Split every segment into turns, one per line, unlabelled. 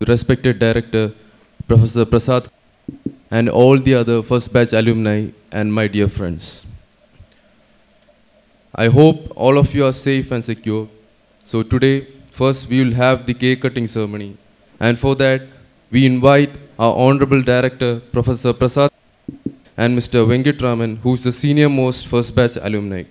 to respected director, Professor Prasad, and all the other first batch alumni and my dear friends. I hope all of you are safe and secure. So today, first we will have the cake cutting ceremony. And for that, we invite our Honorable Director, Professor Prasad, and Mr. Venkit Raman, who is the senior most first batch alumni.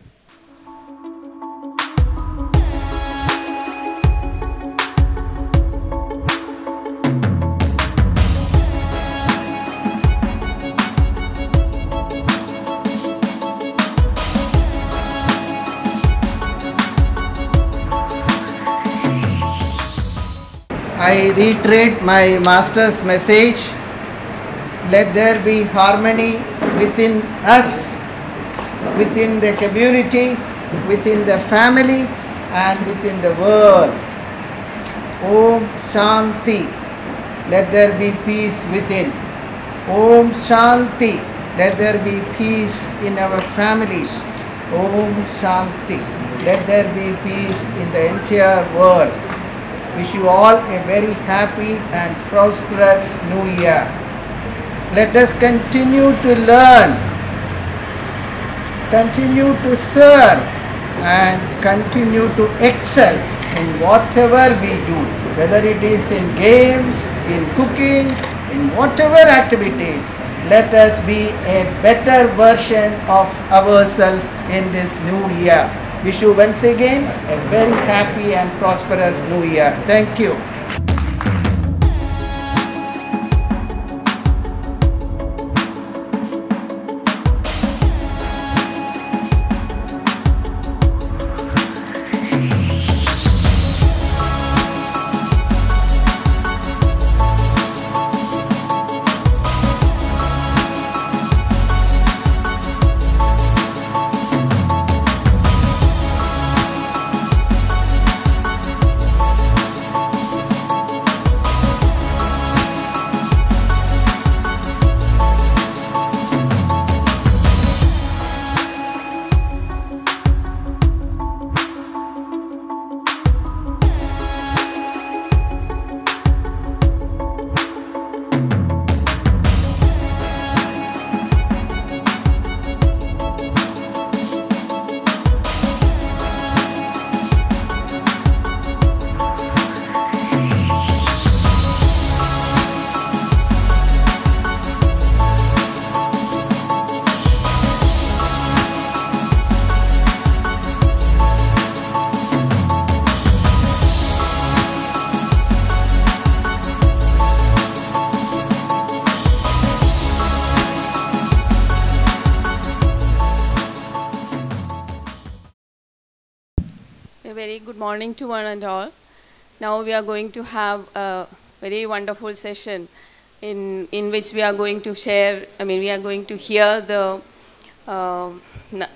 I reiterate my master's message. Let there be harmony within us, within the community, within the family, and within the world. Om Shanti. Let there be peace within. Om Shanti. Let there be peace in our families. Om Shanti. Let there be peace in the entire world. Wish you all a very happy and prosperous New Year. Let us continue to learn, continue to serve, and continue to excel in whatever we do, whether it is in games, in cooking, in whatever activities. Let us be a better version of ourselves in this new year. Wish you once again a very happy and prosperous New Year. Thank you.
A very good morning to one and all. Now we are going to have a very wonderful session in which we are going to share, we are going to hear the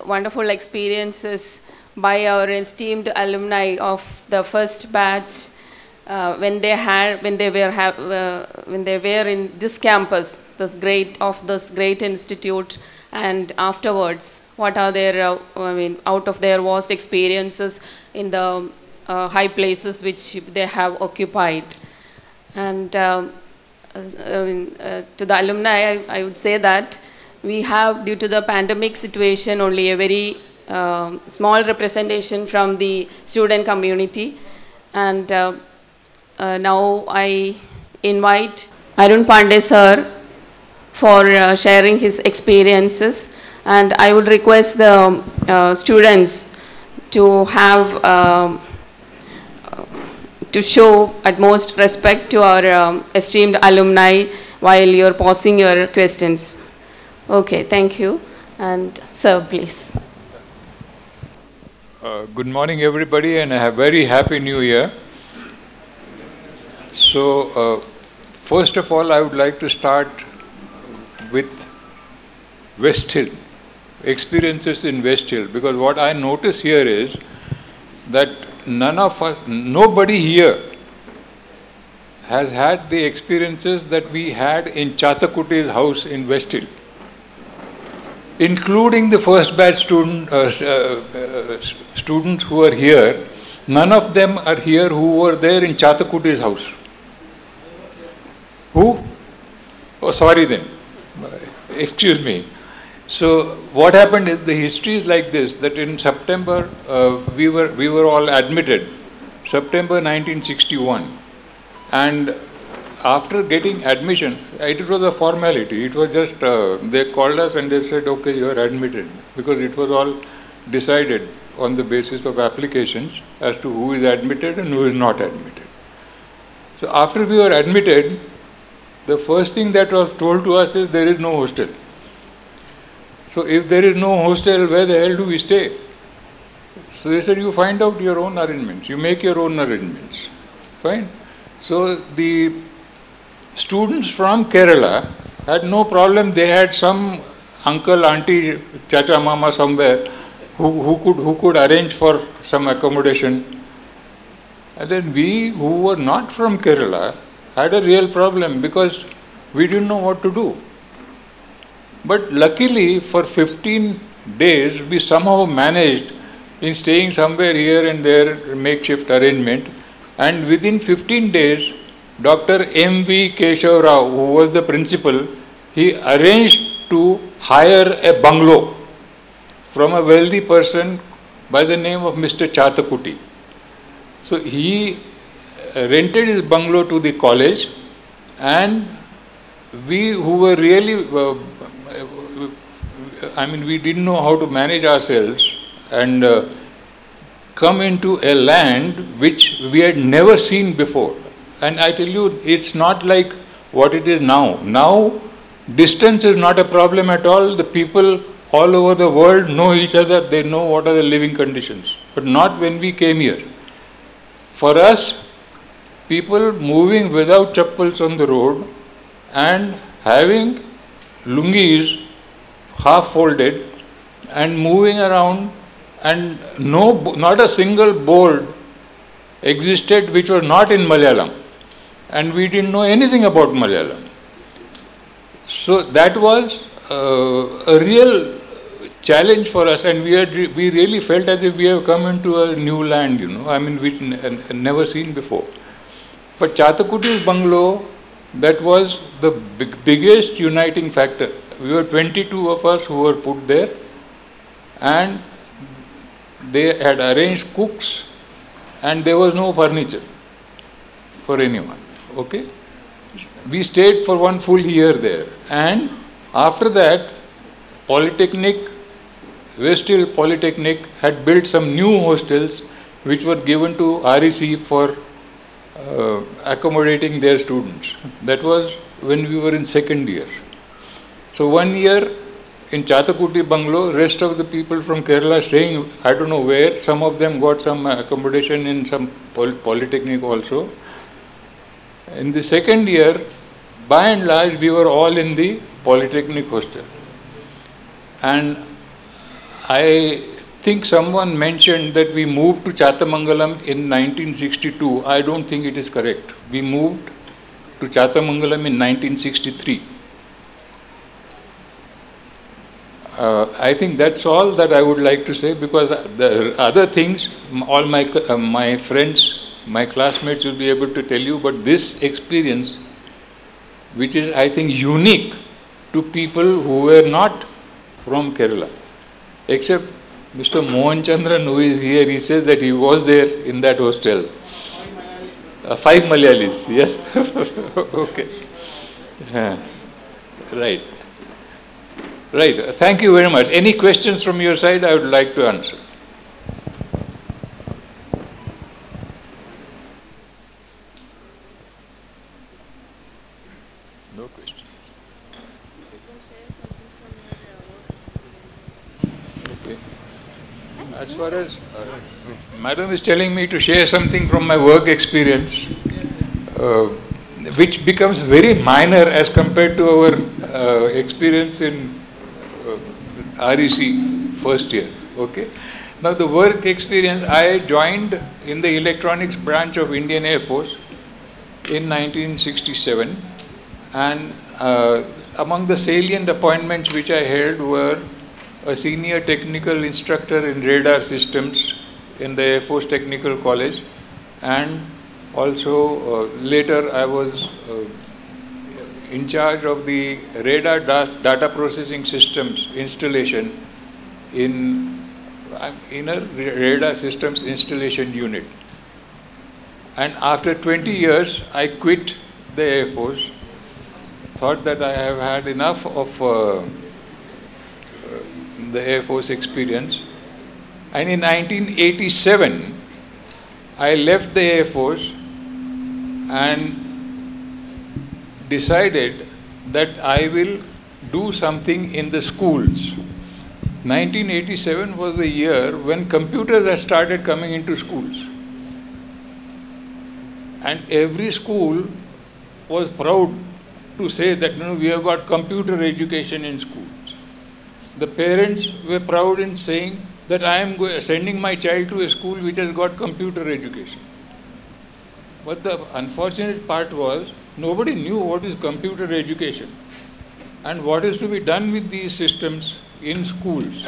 wonderful experiences by our esteemed alumni of the first batch when they were in this campus, this great institute, and afterwards, what are their, out of their vast experiences in the high places which they have occupied. And to the alumni, I would say that we have, due to the pandemic situation, only a very small representation from the student community. And now I invite Arun Pandey sir for sharing his experiences. And I would request the students to have, to show utmost respect to our esteemed alumni while you're posing your questions. Okay, thank you. And sir, please.
Good morning, everybody, and a very happy New Year. So, first of all, I would like to start with West Hill. Experiences in West Hill, because what I notice here is that nobody here has had the experiences that we had in Chatakuti's house in West Hill, including the first batch students who are here. None of them are here who were there in Chatakuti's house. Who? Oh, sorry then. Excuse me. So what happened is, the history is like this, that in September we were all admitted, September 1961, and after getting admission, it was a formality. It was just they called us and they said, okay, you are admitted, because it was all decided on the basis of applications as to who is admitted and who is not admitted. So after we were admitted, the first thing that was told to us is, there is no hostel. So if there is no hostel, where the hell do we stay? So they said, you find out your own arrangements, you make your own arrangements. Fine. So the students from Kerala had no problem. They had some uncle, auntie, chacha, mama somewhere who could arrange for some accommodation. And then we who were not from Kerala had a real problem, because we didn't know what to do. But luckily, for 15 days, we somehow managed in staying somewhere here and there, makeshift arrangement. And within 15 days, Dr. M.V. Keshav Rao, who was the principal, he arranged to hire a bungalow from a wealthy person by the name of Mr. Chatakuti. So he rented his bungalow to the college, and we who were really, we didn't know how to manage ourselves, and come into a land which we had never seen before. And I tell you, it's not like what it is now. Now, distance is not a problem at all. The people all over the world know each other. They know what are the living conditions. But not when we came here. For us, people moving without chappals on the road and having lungis half folded and moving around, and not a single board existed which was not in Malayalam, and we didn't know anything about Malayalam. So that was a real challenge for us, and we really felt as if we have come into a new land, we never seen before. But Chatakuti's bungalow, that was the biggest uniting factor. We were 22 of us who were put there, and they had arranged cooks, and there was no furniture for anyone. Okay? We stayed for 1 full year there, and after that, West Hill Polytechnic had built some new hostels which were given to REC for accommodating their students. That was when we were in second year. So 1 year in Chatakuti bungalow, rest of the people from Kerala staying, I don't know where. Some of them got some accommodation in some polytechnic also. In the second year, by and large, we were all in the polytechnic hostel. And I think someone mentioned that we moved to Chatamangalam in 1962. I don't think it is correct. We moved to Chatamangalam in 1963. I think that's all that I would like to say, because the other things, all my friends, my classmates will be able to tell you, but this experience, which is, I think, unique to people who were not from Kerala, except Mr. Mohan Chandran, who is here, he says that he was there in that hostel. 5 Malayalis, yes. Okay. Right. Right. Thank you very much. Any questions from your side I would like to answer? No questions. Okay. As far as Madam is telling me to share something from my work experience, which becomes very minor as compared to our experience in REC first year. Okay. Now the work experience, I joined in the electronics branch of Indian Air Force in 1967, and among the salient appointments which I held were a senior technical instructor in radar systems in the Air Force Technical College, and also later I was in charge of the radar data processing systems installation in a radar systems installation unit. And after 20 years, I quit the Air Force, thought that I have had enough of the Air Force experience. And in 1987, I left the Air Force and decided that I will do something in the schools. 1987 was the year when computers had started coming into schools. And every school was proud to say that, you know, we have got computer education in schools. The parents were proud in saying that I am sending my child to a school which has got computer education. But the unfortunate part was, nobody knew what is computer education and what is to be done with these systems in schools.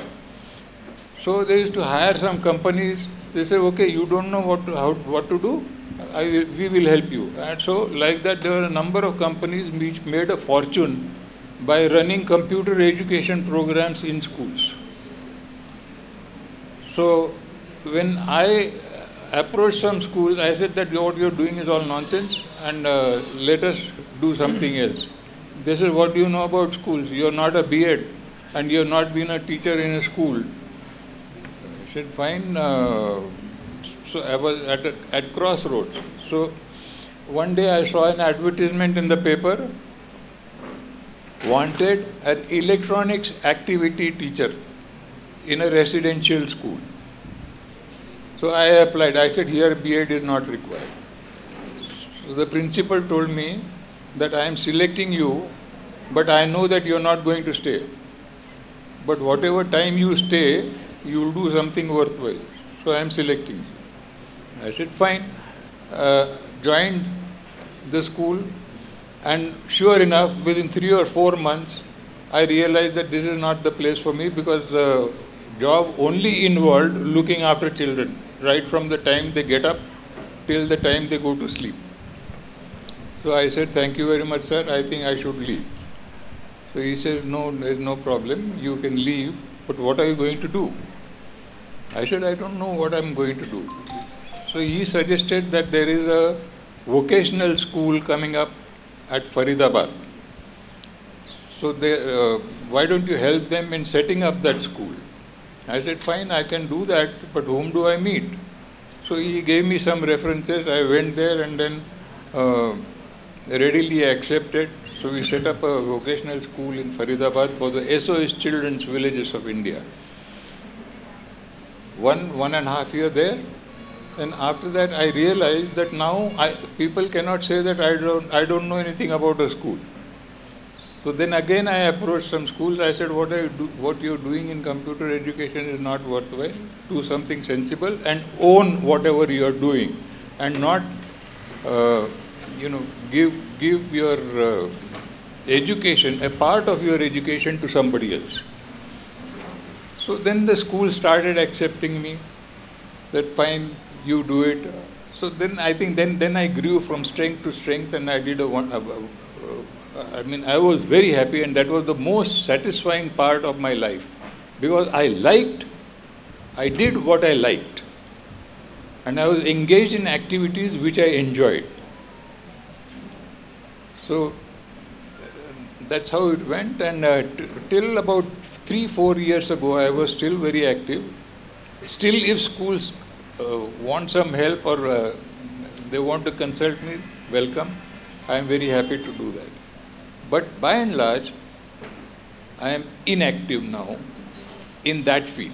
So they used to hire some companies. They say, okay, you don't know what to do, we will help you. And so like that, there were a number of companies which made a fortune by running computer education programs in schools. So when I approached some schools, I said that what you're doing is all nonsense and let us do something else. They said, what do you know about schools? You're not a B.Ed and you've not been a teacher in a school. I said, fine. So I was at crossroads. So one day I saw an advertisement in the paper, wanted an electronics activity teacher in a residential school. So I applied. I said, here B.Ed is not required. So the principal told me that I am selecting you, but I know that you are not going to stay. But whatever time you stay, you will do something worthwhile. So I am selecting you. I said, fine. Joined the school, and sure enough, within 3 or 4 months, I realized that this is not the place for me, because the job only involved looking after children, right from the time they get up till the time they go to sleep. So I said, thank you very much, sir. I think I should leave. So he said, no, there is no problem. You can leave, but what are you going to do? I said, I don't know what I'm going to do. So he suggested that there is a vocational school coming up at Faridabad. So why don't you help them in setting up that school? I said, fine, I can do that, but whom do I meet? So he gave me some references. I went there and then readily accepted. So we set up a vocational school in Faridabad for the SOS Children's Villages of India. 1.5 years there. And after that, I realized that now people cannot say that I don't know anything about a school. So then again I approached some schools. I said, what you're doing in computer education is not worthwhile. Do something sensible and own whatever you are doing, and not give your education, a part of your education, to somebody else. So then the school started accepting me. That fine, you do it. So then I think then I grew from strength to strength, and I did I was very happy, and that was the most satisfying part of my life, because I did what I liked, and I was engaged in activities which I enjoyed. So that's how it went, and till about 3-4 years ago, I was still very active. Still, if schools want some help or they want to consult me, welcome. I am very happy to do that. But by and large, I am inactive now in that field.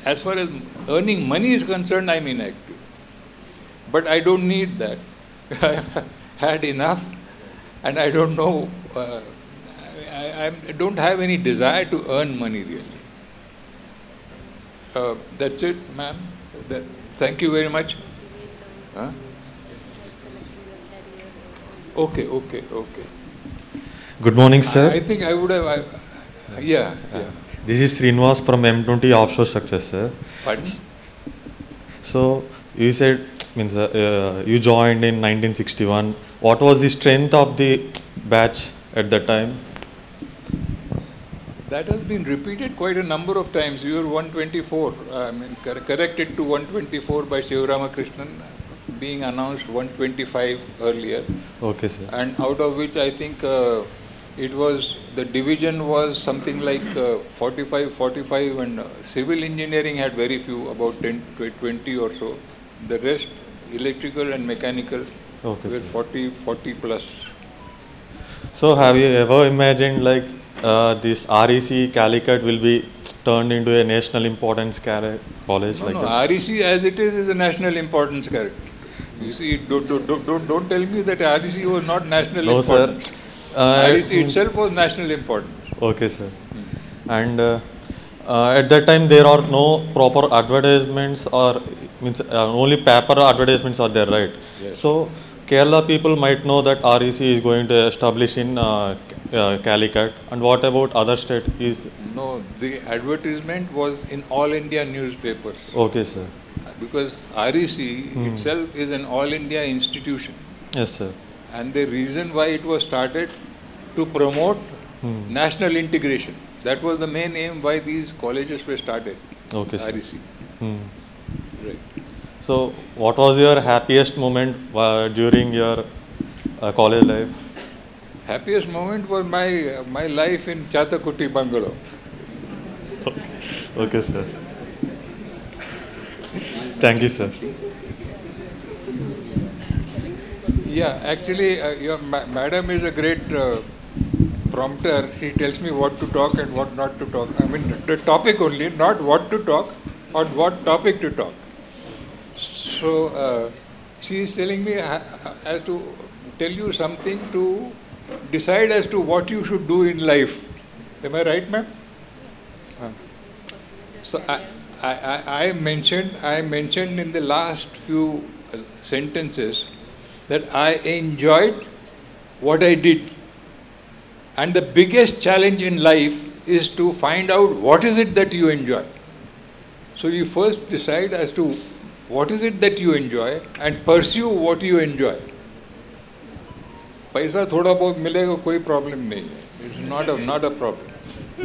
As far as earning money is concerned, I am inactive. But I don't need that. I had enough, and I don't know, I don't have any desire to earn money really. That's it, ma'am. Thank you very much. Huh? Okay.
Good morning, sir.
I think I would have, yeah.
This is Srinivas from M20 Offshore Structures, sir.
Pardon?
So, you said, you joined in 1961. What was the strength of the batch at that time?
That has been repeated quite a number of times. You were 124. I mean, corrected to 124 by Shiv Ramakrishnan, being announced 125 earlier.
Okay, sir.
And out of which I think it was, the division was something like 45, and civil engineering had very few, about 10 to 20 or so. The rest, electrical and mechanical,
Okay,
were
sir.
40 plus.
So have you ever imagined like this REC Calicut will be turned into a national importance college like that?
REC as it is a national importance character. You see, don't tell me that REC was not national
No,
importance.
sir.
REC itself was national importance.
Okay, sir. And at that time there are no proper advertisements, or means only paper advertisements are there, right?
Yes.
So Kerala people might know that REC is going to establish in Calicut, and what about other state? Is
No, the advertisement was in all India newspapers.
okay, sir.
Because REC itself is an all India institution.
Yes, sir.
And the reason why it was started, to promote national integration. That was the main aim why these colleges were started.
Okay, sir.
REC. Right.
So what was your happiest moment during your college life?
Happiest moment was my life in Chatakuti bungalow.
Okay, sir. Thank you, sir.
Yeah, actually, your madam is a great prompter. She tells me what to talk and what not to talk. I mean, the topic only, not what to talk or what topic to talk. So, she is telling me I have to tell you something to decide as to what you should do in life. Am I right, ma'am? So, I mentioned in the last few sentences that I enjoyed what I did. And the biggest challenge in life is to find out what is it that you enjoy. So you first decide as to what is it that you enjoy and pursue what you enjoy. पैसा थोड़ा बहुत मिलेगा कोई problem नहीं है. It's not a problem.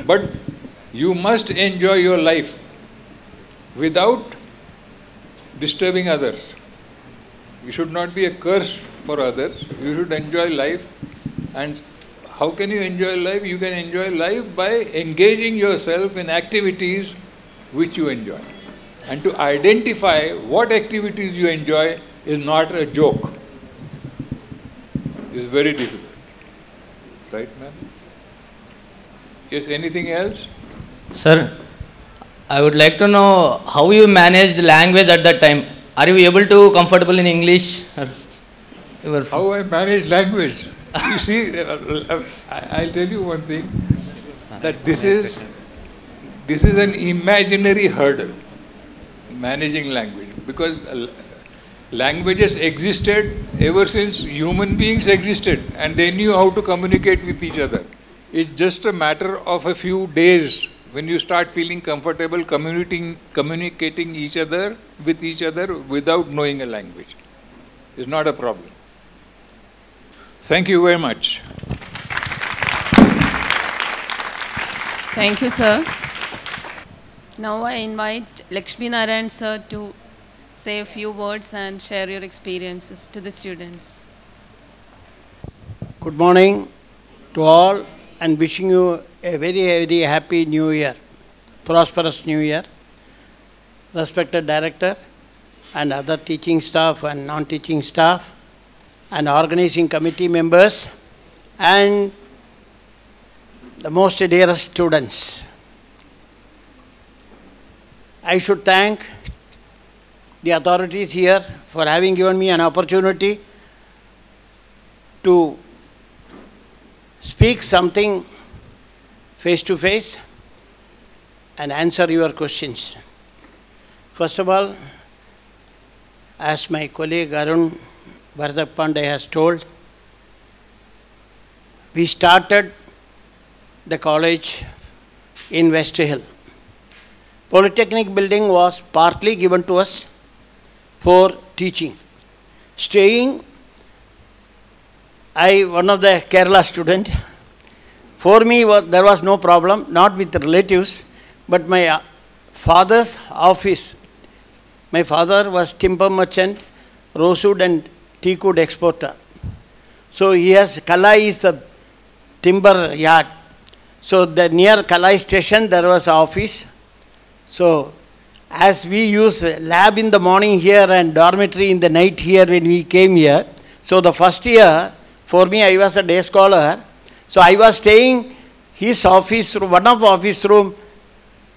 But you must enjoy your life without disturbing others. You should not be a curse for others. You should enjoy life. And how can you enjoy life? You can enjoy life by engaging yourself in activities which you enjoy. And to identify what activities you enjoy is not a joke. It's very difficult. Right, ma'am? Yes, anything else?
Sir, I would like to know how you managed language at that time. Are you able to comfortable in English?
How I manage language? You see, I'll tell you one thing, that this is an imaginary hurdle, managing language, because languages existed ever since human beings existed, and they knew how to communicate with each other. It's just a matter of a few days when you start feeling comfortable communicating with each other without knowing a language. It's not a problem. Thank you very much.
Thank you, sir. Now I invite Lakshmi Narayan sir to say a few words and share your experiences to the students.
Good morning to all, and wishing you a very, very happy New Year, prosperous New Year. Respected Director and other teaching staff and non-teaching staff and organizing committee members and the most dearest students. I should thank the authorities here for having given me an opportunity to speak something face to face and answer your questions. First of all, as my colleague Arun Bhardak Pandey has told, we started the college in West Hill. Polytechnic building was partly given to us for teaching. Staying one of the Kerala student. For me, there was no problem, not with relatives, but my father's office. My father was timber merchant, rosewood and teakwood exporter. So he has, Kalai is the timber yard. So near Kalai station there was an office. So as we use lab in the morning here and dormitory in the night here when we came here. So the first year, for me, I was a day scholar. So I was staying his office room, one of office room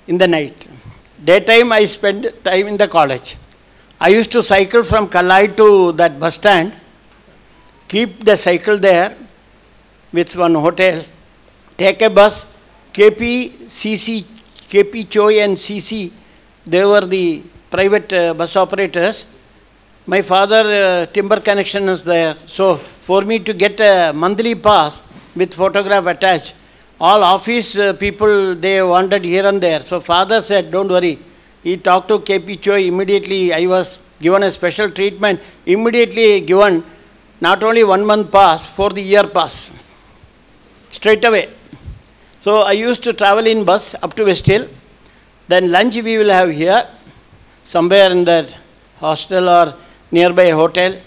in the night. Daytime I spent time in the college. I used to cycle from Kalai to that bus stand, keep the cycle there with one hotel, take a bus, KP Choi and CC, they were the private bus operators. My father timber connection is there. So for me to get a monthly pass with photograph attached, all office people, they wanted here and there. So father said, don't worry. He talked to KP Choi immediately. I was given a special treatment, immediately given not only 1 month pass, for the year pass, straight away. So I used to travel in bus up to West Hill. Then lunch we will have here, somewhere in that hostel or nearby a hotel.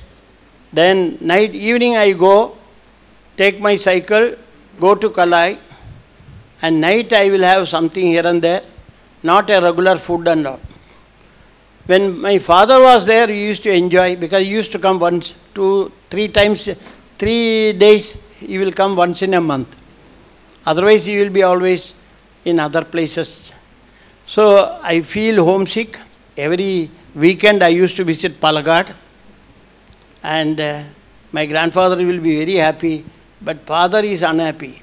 Then evening I go, take my cycle, go to Kalai, and night I will have something here and there, not a regular food and all. When my father was there, he used to enjoy, because he used to come once, 2, 3 times, 3 days, he will come once in a month. Otherwise, he will be always in other places. So I feel homesick. Every weekend I used to visit Palakkad, and my grandfather will be very happy, but father is unhappy.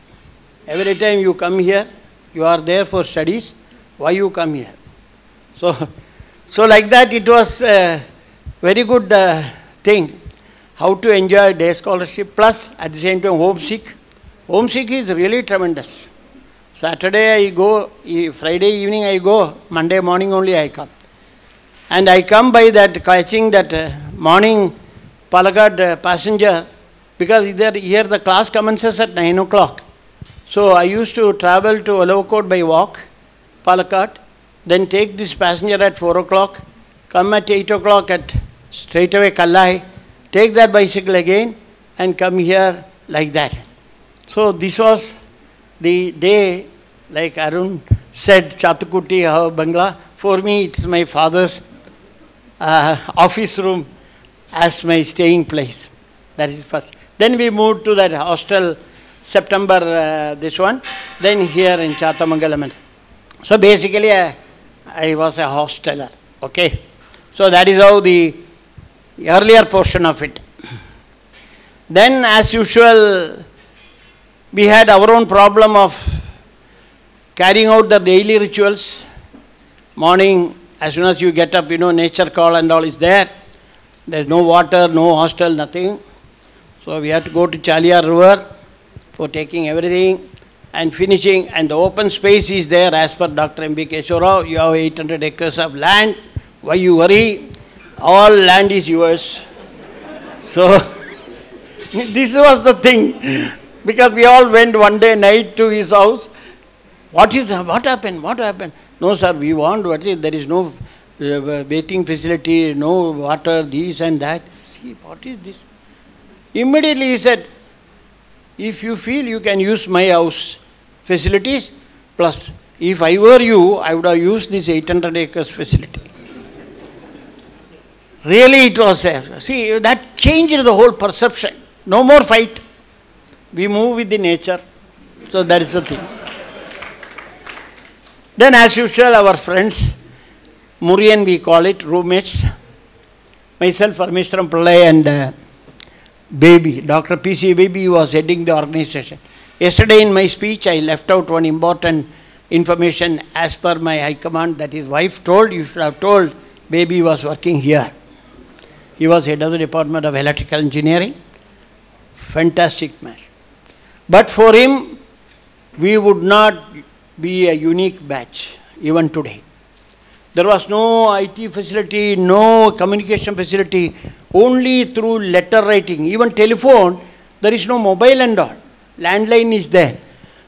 Every time you come here, you are there for studies, why you come here? So like that, it was a very good thing, how to enjoy day scholarship, plus at the same time homesick. Homesick is really tremendous. Saturday I go, Friday evening I go, Monday morning only I come. And I come by that, catching that morning Palakkad passenger, because here the class commences at 9 o'clock. So I used to travel to Olavakkod by walk, Palakkad, then take this passenger at 4 o'clock, come at 8 o'clock at straight away Kalai, take that bicycle again and come here like that. So this was the day, like Arun said, Chatukutti Bangla. For me, it's my father's office room as my staying place. That is first. Then we moved to that hostel, September this one, then here in Chatamangalam. So basically, I was a hosteler, okay. So that is how the earlier portion of it. Then as usual, we had our own problem of carrying out the daily rituals. Morning, as soon as you get up, nature call and all is there. There is no water, no hostel, nothing. So we had to go to Chaliar River for taking everything and finishing. And the open space is there as per Dr. M.B. Keshav Rao. You have 800 acres of land. Why you worry? All land is yours. So this was the thing. Because we all went one day night to his house. What happened? What happened? No, sir, we want there is no bathing facility, no water, this and that. See, what is this? Immediately he said, if you feel you can use my house facilities, plus if I were you, I would have used this 800 acres facility. Really it was there. See, that changed the whole perception. No more fight. We move with the nature. So that is the thing. Then as usual, our friends, Murian we call it, roommates, myself, Parmeshwaram Pillai and Baby, Dr. P.C. Baby was heading the organization. Yesterday in my speech, I left out one important information as per my high command that his wife told, you should have told Baby was working here. He was head of the Department of Electrical Engineering. Fantastic man. But for him, we would not be a unique batch, even today. There was no IT facility, no communication facility, only through letter writing. Even telephone,
There is no mobile and all. Landline is there.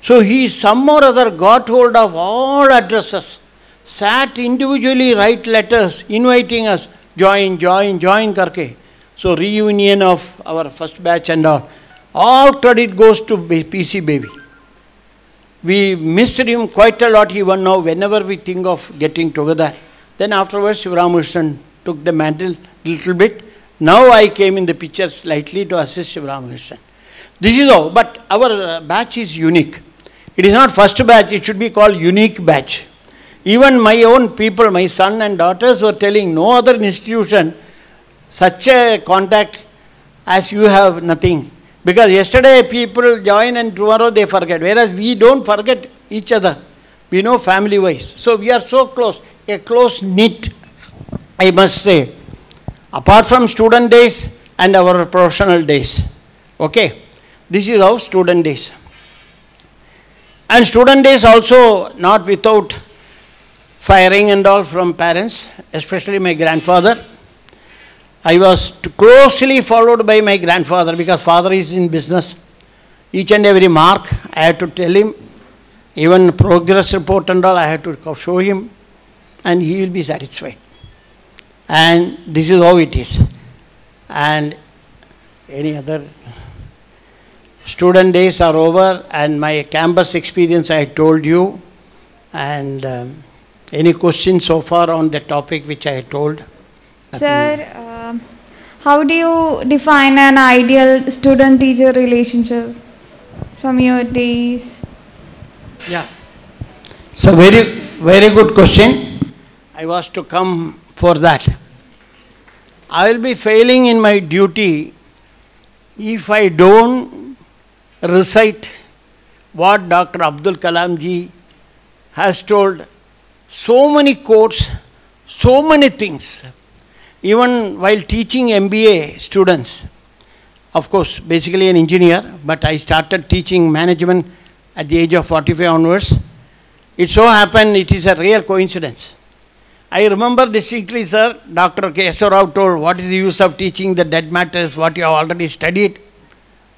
So he some or other got hold of all addresses, sat individually write letters inviting us, join karke. So reunion of our first batch and all. All credit goes to PC Baby. We missed him quite a lot even now whenever we think of getting together. Then afterwards Sivaramakrishnan took the mantle little bit. Now I came in the picture slightly to assist Sivaramakrishnan. This is all, but our batch is unique. It is not first batch, it should be called unique batch. Even my own people, my son and daughters were telling no other institution such a contact as you have, nothing. Because yesterday people join and tomorrow they forget. Whereas we don't forget each other. We know family wise. So we are so close, a close knit, I must say. Apart from student days and our professional days. Okay. This is our student days. And student days also not without firing and all from parents, especially my grandfather. I was closely followed by my grandfather because father is in business. Each and every mark I had to tell him. Even progress report and all I had to show him. And he will be satisfied. And this is how it is. And any other... Student days are over and my campus experience I told you. And any questions so far on the topic which I told?
Sir, how do you define an ideal student-teacher relationship from your days?
Yeah. So very good question. I was to come for that. I will be failing in my duty if I don't recite what Dr. Abdul Kalam ji has told. So many quotes, so many things. Even while teaching MBA students, of course, basically an engineer, but I started teaching management at the age of 45 onwards. It so happened it is a rare coincidence. I remember distinctly, sir, Dr. K.S. Rao told, what is the use of teaching the dead matters, what you have already studied?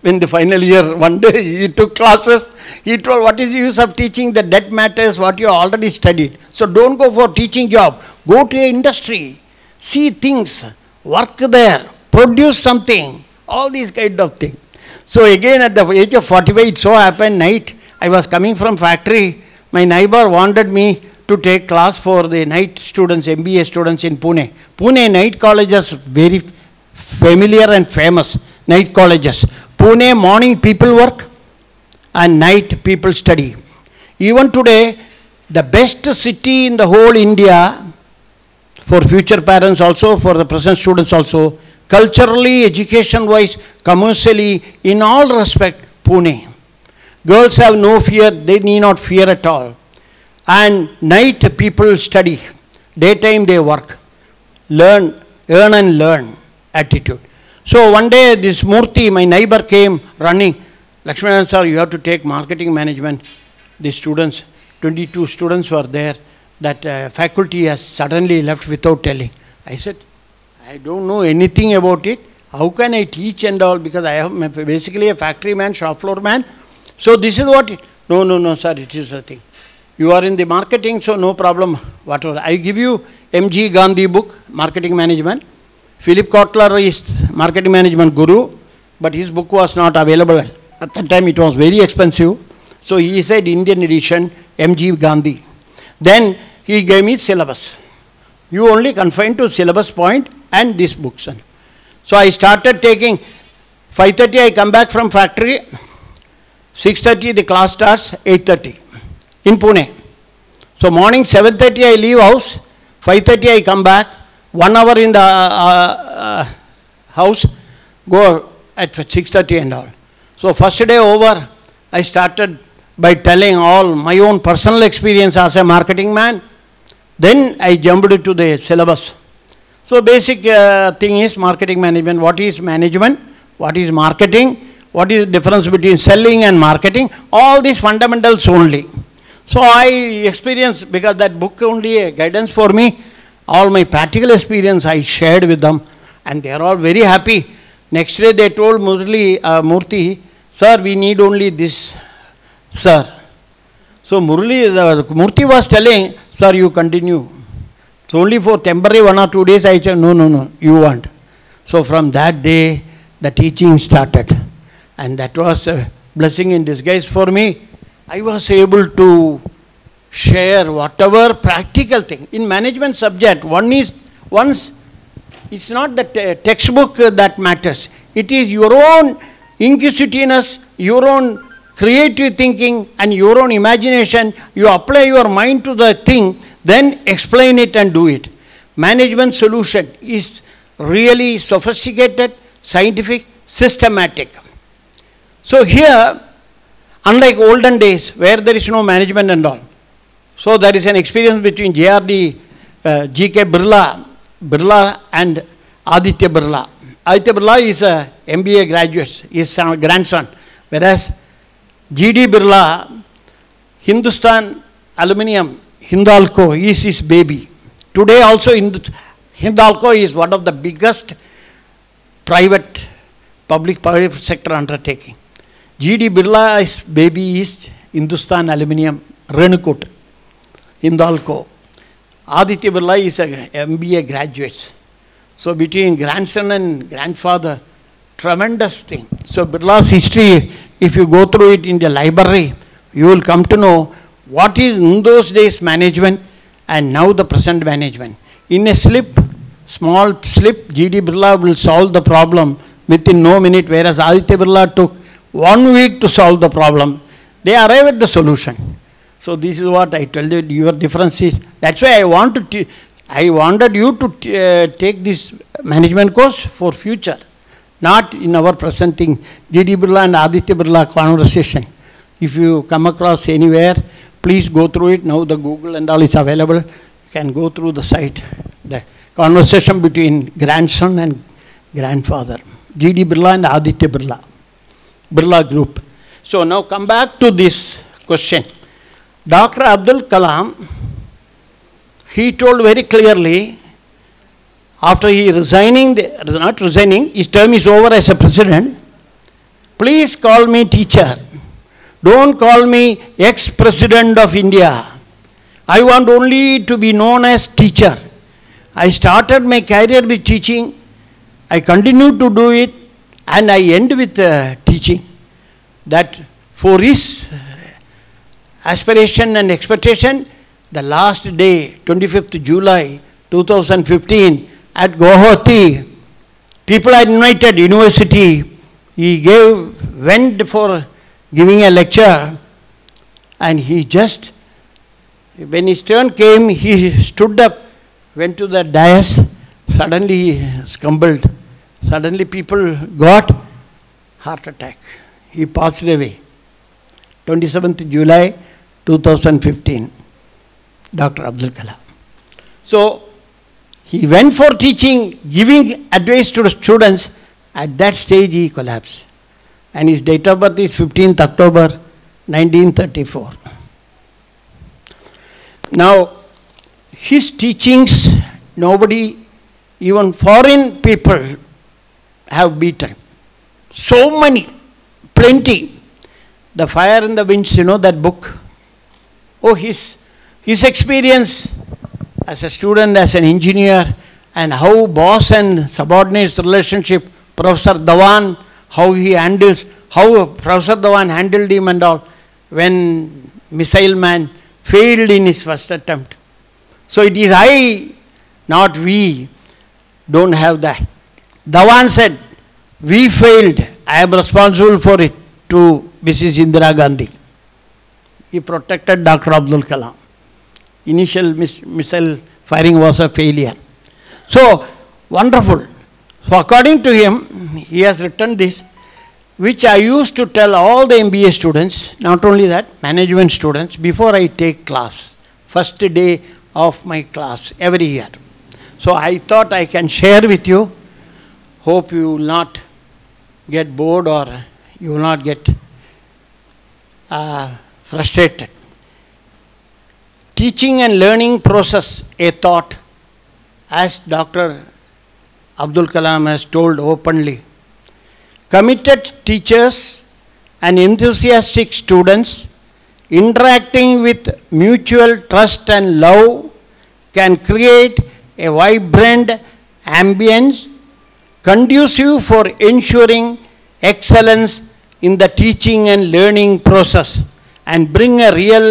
In the final year, one day he took classes, he told, what is the use of teaching the dead matters, what you have already studied? So don't go for teaching job, go to industry, see things, work there, produce something, all these kind of things. So again at the age of 45, it so happened night, I was coming from factory, my neighbor wanted me to take class for the night students, MBA students in Pune. Pune night colleges, very familiar and famous night colleges. Pune morning people work and night people study. Even today, the best city in the whole India, for future parents also, for the present students also, culturally, education-wise, commercially, in all respect, Pune. Girls have no fear, they need not fear at all. And night people study, daytime they work, learn, earn and learn attitude. So one day this Murthy, my neighbor, came running. Lakshmanan sir, you have to take marketing management. The students, 22 students were there. That faculty has suddenly left without telling. I said, I don't know anything about it. How can I teach and all? Because I am basically a factory man, shop floor man. So this is what it, no, sir, it is a thing. You are in the marketing, so no problem. Whatever. I give you M.G. Gandhi book, Marketing Management. Philip Kotler is Marketing Management Guru, but his book was not available. At that time it was very expensive. So he said Indian edition, M.G. Gandhi. Then he gave me syllabus. You only confine to syllabus point and these books. So I started taking, 5:30 I come back from factory, 6:30 the class starts, 8:30 in Pune. So morning 7:30 I leave house, 5:30 I come back, 1 hour in the house, go at 6:30 and all. So first day over, I started by telling all my own personal experience as a marketing man. Then I jumped to the syllabus. So basic thing is marketing management. What is management? What is marketing? What is the difference between selling and marketing? All these fundamentals only. So I experienced, because that book only a guidance for me, all my practical experience I shared with them, and they are all very happy. Next day they told Murthy, sir, we need only this, sir. So Murthy was telling, sir, you continue. So only for temporary 1 or 2 days I said, no, you want. So from that day, the teaching started. And that was a blessing in disguise for me. I was able to share whatever practical thing. In management subject, it's not the textbook that matters. It is your own inquisitiveness, your own creative thinking and your own imagination. You apply your mind to the thing, then explain it and do it. Management solution is really sophisticated, scientific, systematic. So here, unlike olden days where there is no management and all, so there is an experience between JRD, G.K. Birla and Aditya Birla. Aditya Birla is a MBA graduate, his grandson, whereas G.D. Birla, Hindustan Aluminium, Hindalco is his baby. Today also Hindalco is one of the biggest public-private sector undertaking. G.D. Birla's baby is Hindustan Aluminium, Renukut, Hindalco. Aditya Birla is a MBA graduate. So between grandson and grandfather, tremendous thing. So Birla's history, if you go through it in the library, you will come to know what is in those days management and now the present management. In a small slip, G.D. Birla will solve the problem within no minute, whereas Aditya Birla took 1 week to solve the problem. They arrive at the solution. So this is what I told you, your difference is. That's why I wanted you to take this management course for future, not in our present thing. G.D. Birla and Aditya Birla conversation. If you come across anywhere, please go through it. Now the Google and all is available. You can go through the site. The conversation between grandson and grandfather. G.D. Birla and Aditya Birla. Birla Group. So now come back to this question. Dr. Abdul Kalam, he told very clearly, after he his term is over as a president, please call me teacher. Don't call me ex-president of India. I want only to be known as teacher. I started my career with teaching. I continue to do it. And I end with teaching. That for his aspiration and expectation, the last day, 25th July 2015, at Guwahati, people are invited, university. He went for giving a lecture, and he just, when his turn came, he stood up, went to the dais, suddenly he stumbled. Suddenly people got heart attack. He passed away. 27th July 2015. Dr. Abdul Kalam. So, he went for teaching, giving advice to the students. At that stage he collapsed. And his date of birth is 15th October 1934. Now, his teachings, nobody, even foreign people, have beaten. So many, plenty. The Fire and the Winds, you know that book? Oh, his experience as a student, as an engineer, and how boss and subordinates relationship, Professor Dhawan, how he handles, how Professor Dhawan handled him and all, when Missile Man failed in his first attempt. So it is I, not we, don't have that. Dhawan said, we failed, I am responsible for it, to Mrs. Indira Gandhi. He protected Dr. Abdul Kalam. Initial missile firing was a failure. So, wonderful. So, according to him, he has written this, which I used to tell all the MBA students, not only that, management students, before I take class, first day of my class, every year. So, I thought I can share with you. Hope you will not get bored or you will not get frustrated. Teaching and learning process, a thought, as Dr. Abdul Kalam has told openly. committed teachers and enthusiastic students interacting with mutual trust and love can create a vibrant ambience conducive for ensuring excellence in the teaching and learning process and bring a real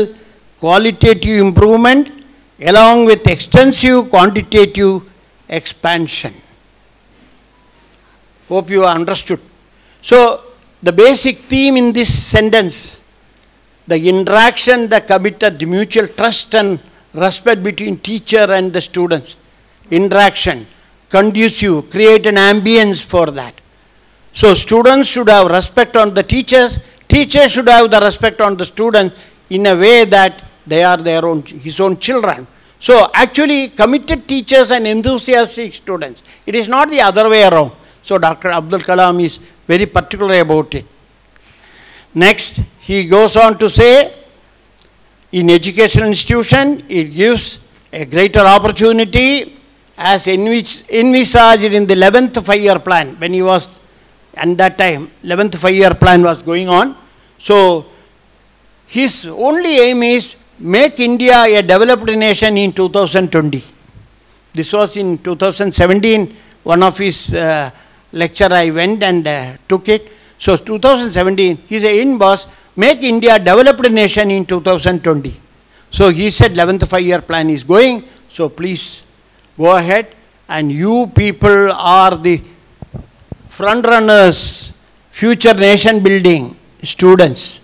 qualitative improvement along with extensive quantitative expansion. Hope you understood. So, the basic theme in this sentence, the interaction, the committed mutual trust and respect between teacher and the students, interaction, conducive, create an ambience for that. So students should have respect on the teachers, teachers should have the respect on the students in a way that they are their own, his own children. So actually committed teachers and enthusiastic students. It is not the other way around. So Dr. Abdul Kalam is very particular about it. Next, he goes on to say, in educational institution, it gives a greater opportunity as envisaged in the 11th 5-year plan. When he was, at that time, 11th 5-year plan was going on. So, his only aim is make India a developed nation in 2020. This was in 2017, one of his lecture I went and took it. So 2017, his aim was make India a developed nation in 2020. So he said 11th 5-year plan is going, so please go ahead, and you people are the front runners, future nation building students.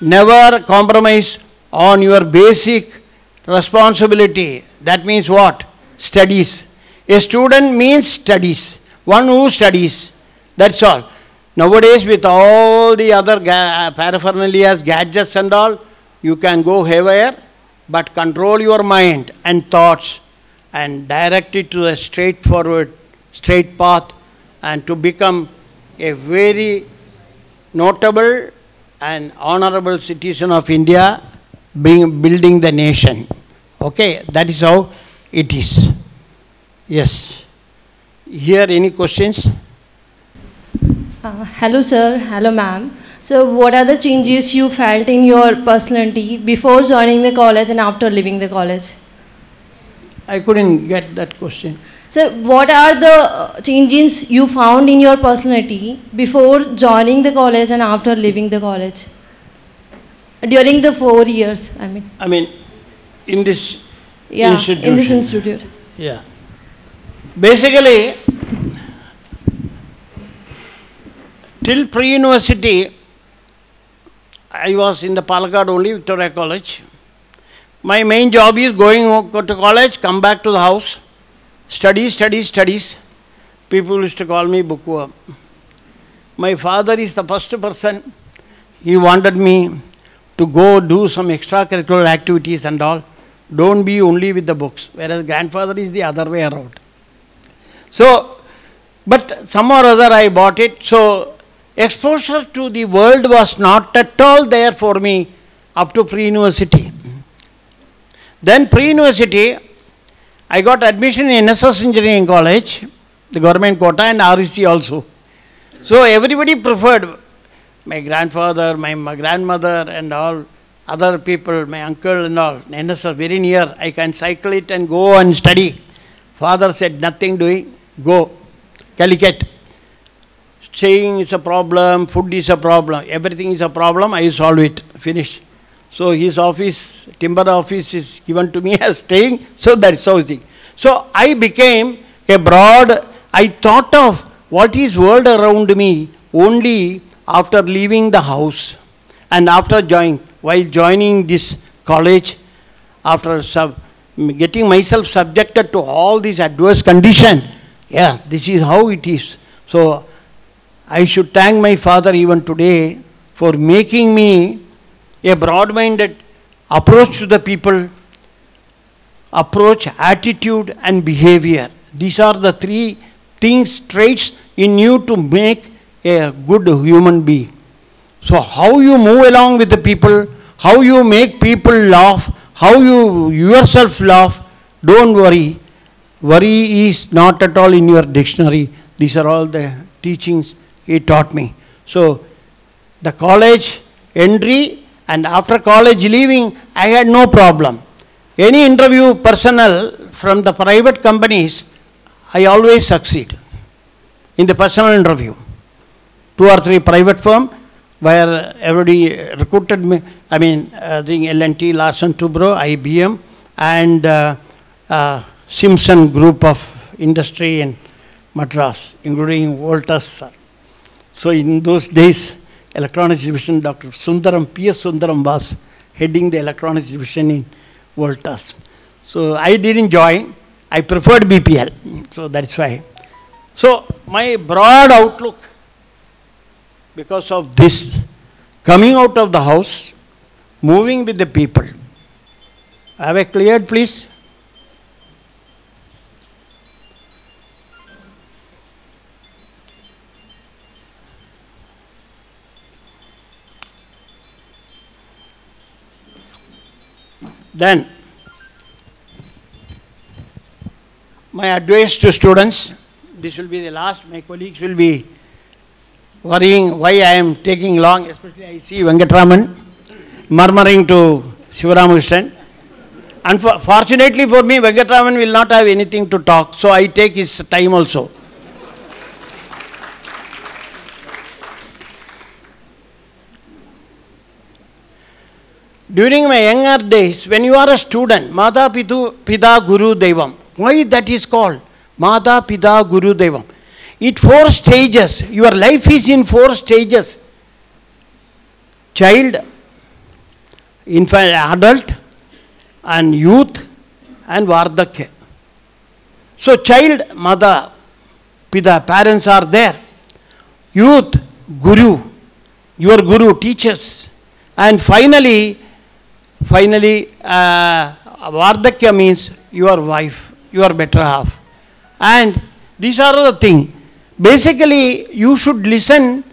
Never compromise on your basic responsibility. That means what? Studies. A student means studies. One who studies. That's all. Nowadays, with all the other paraphernalias, gadgets and all, you can go haywire, but control your mind and thoughts and direct it to a straightforward, straight path, and to become a very notable and honorable citizen of India, building the nation. Okay, that is how it is. Yes. Here, any questions?
Hello sir, hello ma'am. So what are the changes you felt in your personality before joining the college and after leaving the college?
I couldn't get that question.
So what are the changes you found in your personality before joining the college and after leaving the college? During the 4 years, I mean.
In this
institution. In this institute.
Yeah. Basically, till pre-university, I was in the Palakkad only, Victoria College. My main job is go to college, come back to the house, studies. People used to call me bookworm. My father is the first person, he wanted me to go do some extracurricular activities and all. Don't be only with the books. Whereas grandfather is the other way around. So, but somehow or other I bought it. So, exposure to the world was not at all there for me up to pre-university. Then pre-university, I got admission in NSS Engineering College, the government quota, and REC also. So everybody preferred, my grandfather, my grandmother and all other people, my uncle and all, NSS very near, I can cycle it and go and study. Father said, nothing doing, go, Calicut. Staying is a problem, food is a problem, everything is a problem, I solve it, finish. So his office, timber office is given to me as staying, so that's how it is. So I became a broad, I thought of what is world around me only after leaving the house and after while joining this college, after getting myself subjected to all these adverse conditions. Yeah, this is how it is. So I should thank my father even today for making me a broad-minded approach to the people, approach, attitude and behavior. These are the three things, traits in you to make a good human being. So how you move along with the people, how you make people laugh, how you yourself laugh, don't worry. Worry is not at all in your dictionary. These are all the teachings he taught me. So the college entry and after college leaving, I had no problem. Any interview personnel from the private companies, I always succeed in the personal interview. 2 or 3 private firm where everybody recruited me. I mean, the L&T, Larsen Toubro, IBM, and Simpson Group of Industry in Madras, including Voltas. So in those days, electronics division, Dr. Sundaram, P.S. Sundaram was heading the electronics division in Voltas. So I didn't join. I preferred BPL. So that's why. So my broad outlook, because of this, coming out of the house, moving with the people. Have I cleared, please? Then, my advice to students, this will be the last, my colleagues will be worrying why I am taking long, especially I see Venkatraman murmuring to Sivaramakrishnan. Unfortunately for me, Venkatraman will not have anything to talk, so I take his time also. During my younger days, when you are a student, Mata Pita Guru Devam. Why that is called? Mata Pita Guru Devam. It 4 stages. Your life is in 4 stages. Child, infant, adult, and youth, and Vardhakya. So child, Mata, Pita, parents are there. Youth, Guru, your Guru, teachers. And finally, Vardhakya means your wife, your better half. And these are the things. Basically, you should listen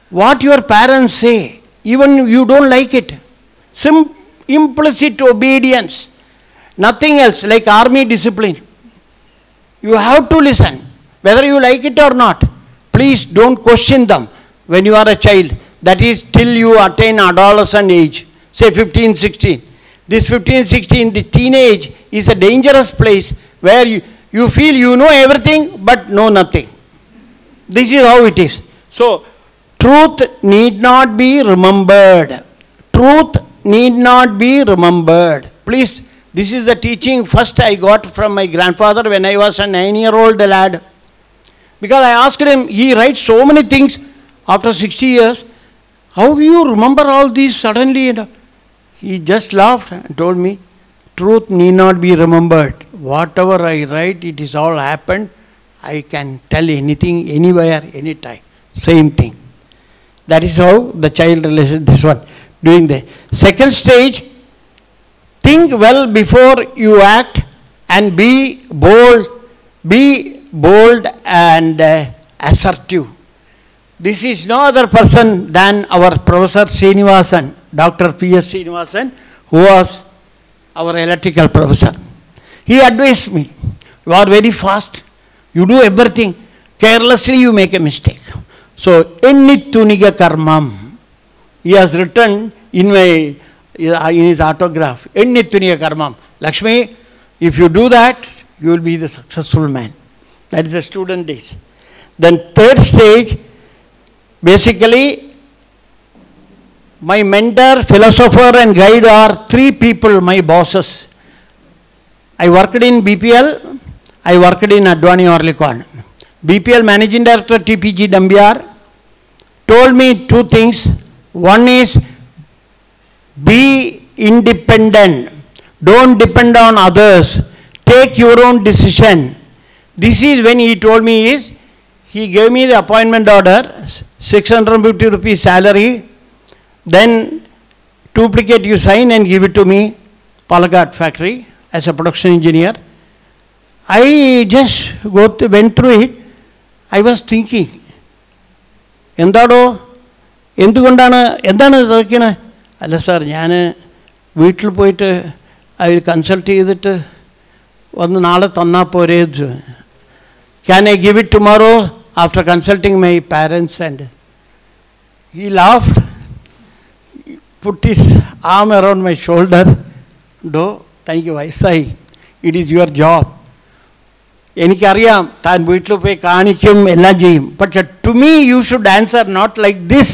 what your parents say, even you don't like it. Implicit obedience, nothing else, like army discipline. You have to listen, whether you like it or not. Please don't question them when you are a child. That is till you attain adolescent age. Say 15, 16. This 15, 16, the teenage is a dangerous place where you feel you know everything but know nothing. This is how it is. So, truth need not be remembered. Truth need not be remembered. Please, this is the teaching first I got from my grandfather when I was a 9-year-old lad. Because I asked him, he writes so many things after 60 years. How do you remember all these suddenly? He just laughed and told me, truth need not be remembered. Whatever I write, it is all happened. I can tell anything, anywhere, anytime. Same thing. That is how the child relation, this one. Doing the second stage, think well before you act and be bold and assertive. This is no other person than our Professor Srinivasan, Dr. P.S. Srinivasan, who was our electrical professor. He advised me, you are very fast, you do everything, carelessly you make a mistake. So, Ennituniga Karmam, he has written in his autograph, Ennituniga Karmam. Lakshmi, if you do that, you will be the successful man. That is the student days. Then third stage, basically, my mentor, philosopher and guide are 3 people, my bosses. I worked in BPL, I worked in Advani Orlikon. BPL Managing Director TPG Dambiar told me 2 things. One is, be independent. Don't depend on others. Take your own decision. This is when he told me is, he gave me the appointment order, 650 rupees salary, then duplicate you sign and give it to me, Palakkad factory, as a production engineer. I just went through it. I was thinking, എന്താണ് ചോദിക്കണേ? അല്ല sir, ഞാൻ വീട്ടിൽ പോയിട്ട് അവർ consult ചെയ്തിട്ട് വന്ന് നാളെ തന്നാൽ പോരേ. Can I give it tomorrow? after consulting my parents, and he laughed, he put his arm around my shoulder. Do, thank you, Vaisai. It is your job. എനിക്കറിയാം താൻ വീട്ടിൽ പോയി കാണിക്കും എല്ലാം ചെയ്യും. പക്ഷെ to me you should answer not like this.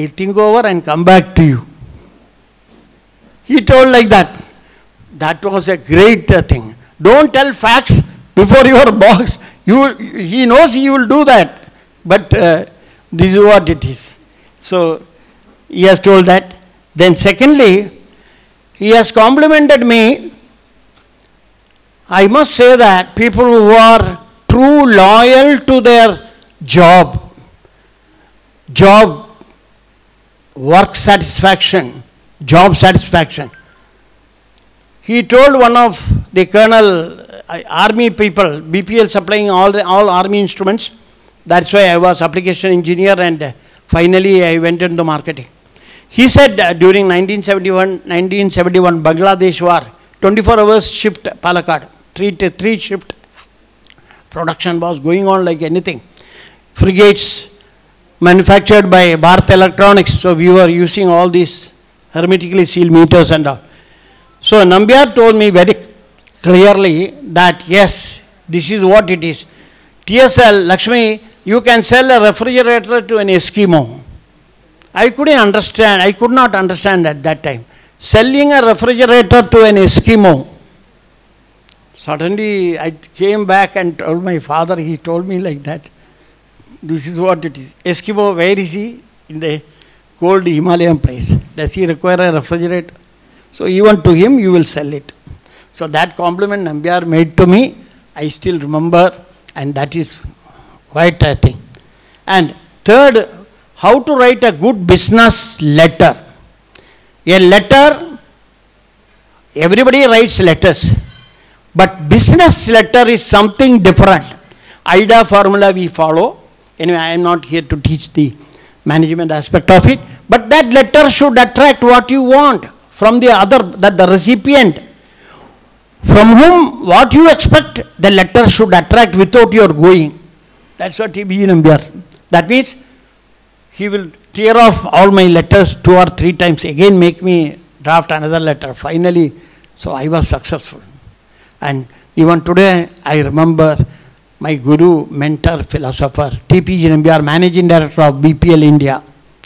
I think over and come back to you. He told like that. That was a great thing. Don't tell facts before your boss. He knows he will do that. But this is what it is. So he has told that. Then secondly, he has complimented me. I must say that people who are true loyal to their job, work satisfaction, job satisfaction. He told one of the colonel, army people, BPL supplying all army instruments. That's why I was application engineer, and finally I went into marketing. He said during 1971 Bangladesh war, 24 hours shift Palakkad, 3 shift production was going on like anything. Frigates manufactured by Bharat Electronics, so we were using all these hermetically sealed meters and all. So Nambiar told me very clearly that yes, this is what it is. TSL, Lakshmi, you can sell a refrigerator to an Eskimo. I could not understand at that time. Selling a refrigerator to an Eskimo. Suddenly I came back and told my father, he told me like that. This is what it is. Eskimo, where is he? In the cold Himalayan place. Does he require a refrigerator? So even to him you will sell it. So that compliment Nambiar made to me, I still remember, and that is quite a thing. And third, how to write a good business letter. A letter, everybody writes letters, but business letter is something different. IDA formula we follow. Anyway, I am not here to teach the management aspect of it, but that letter should attract what you want from the other, that the recipient, from whom what you expect, the letter should attract without your going. That's what TPG Nambiar. That means he will tear off all my letters 2 or 3 times, again make me draft another letter. Finally, so I was successful. And even today, I remember my guru, mentor, philosopher, TPG Nambiar, managing director of BPL India,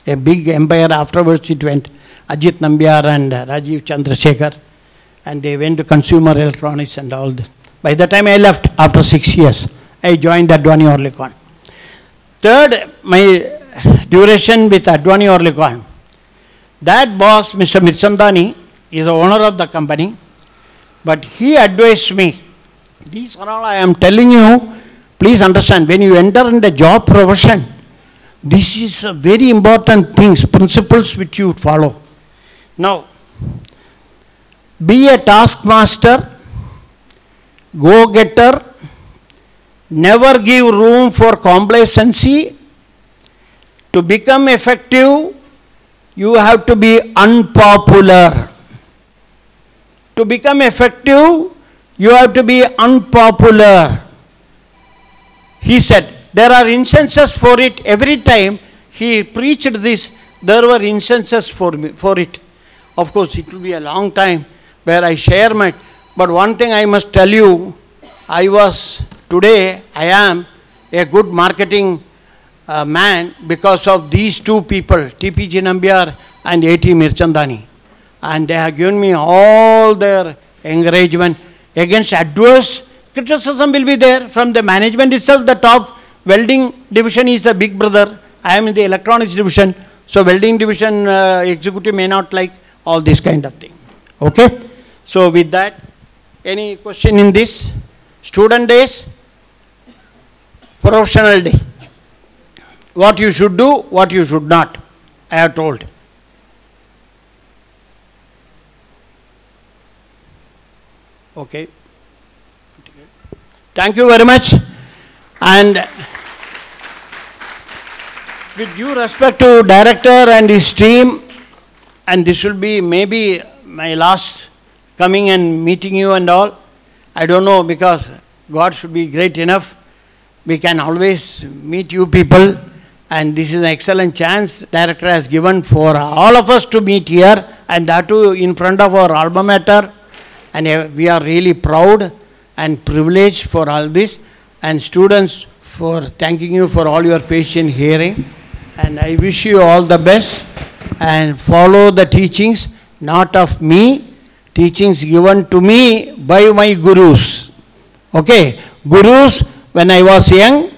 a big empire. Afterwards it went Ajit Nambiar and Rajiv Chandrasekhar, and they went to consumer electronics and all that. By the time I left, after 6 years, I joined Advani Orlikon. Third, my duration with Advani Orlikon. That boss, Mr. Mirchandani, is the owner of the company, but he advised me. These are all I am telling you. Please understand, when you enter in the job profession, this is a very important things, principles which you follow. Now, be a taskmaster, go-getter, never give room for complacency. To become effective, you have to be unpopular. To become effective, you have to be unpopular. He said, there are instances for it. Every time he preached this, there were instances for it. Of course, it will be a long time where I share my, but one thing I must tell you, today I am a good marketing man because of these 2 people, TPG Nambiar and A.T. Mirchandani. And they have given me all their encouragement. Against adverse criticism will be there from the management itself. The top welding division is the big brother. I am in the electronics division. So welding division executive may not like all this kind of thing. Okay? So with that, any question in this? Student days, professional day. What you should do, what you should not, I have told. Okay. Thank you very much. And with due respect to director and his team, and this will be maybe my last coming and meeting you and all. I don't know, because God should be great enough. we can always meet you people, and this is an excellent chance director has given for all of us to meet here, and that too in front of our alma mater, and we are really proud and privileged for all this, and students for thanking you for all your patient hearing, and I wish you all the best, and follow the teachings, not of me, teachings given to me by my gurus. Okay, gurus when I was young,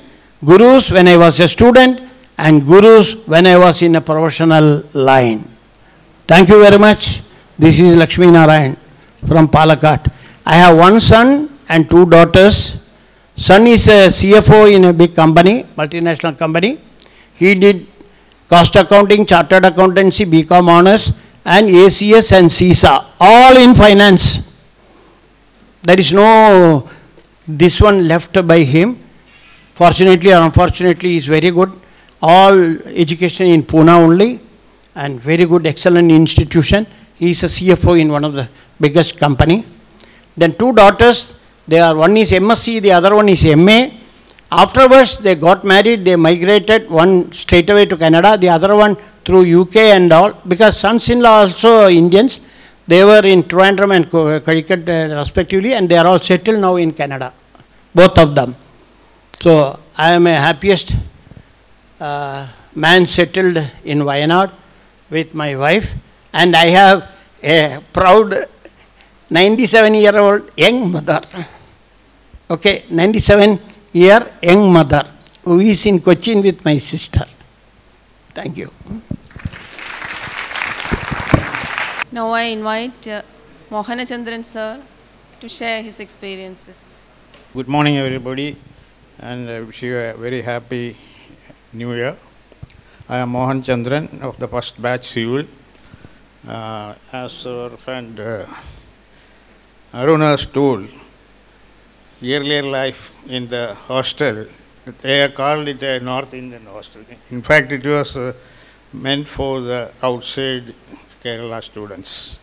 gurus when I was a student, and gurus when I was in a professional line. Thank you very much. This is Lakshmi Narayan from Palakkad. I have one son and two daughters. Son is a CFO in a big company, multinational company. He did cost accounting, chartered accountancy, BCom honors, and ACS and CISA, all in finance. There is no this one left by him. Fortunately or unfortunately, he is very good. All education in Pune only, and very good, excellent institution. He is a CFO in one of the biggest company. Then two daughters, they are, one is MSc, the other one is MA. Afterwards, they got married, they migrated, one straight away to Canada, the other one through UK and all, because sons-in-law also Indians. They were in Trivandrum and Calicut respectively, and they are all settled now in Canada, both of them. So, I am a happiest man settled in Wayanad with my wife, and I have a proud 97-year-old young mother. Okay, 97-year young mother who is in Cochin with my sister. Thank you.
Now I invite Mohanachandran sir to share his experiences.
Good morning everybody, and I wish you a very happy New Year. I am Mohan Chandran of the first batch civil. As our friend Arun has told, earlier life in the hostel, they called it a North Indian hostel. In fact, it was meant for the outside Kerala students.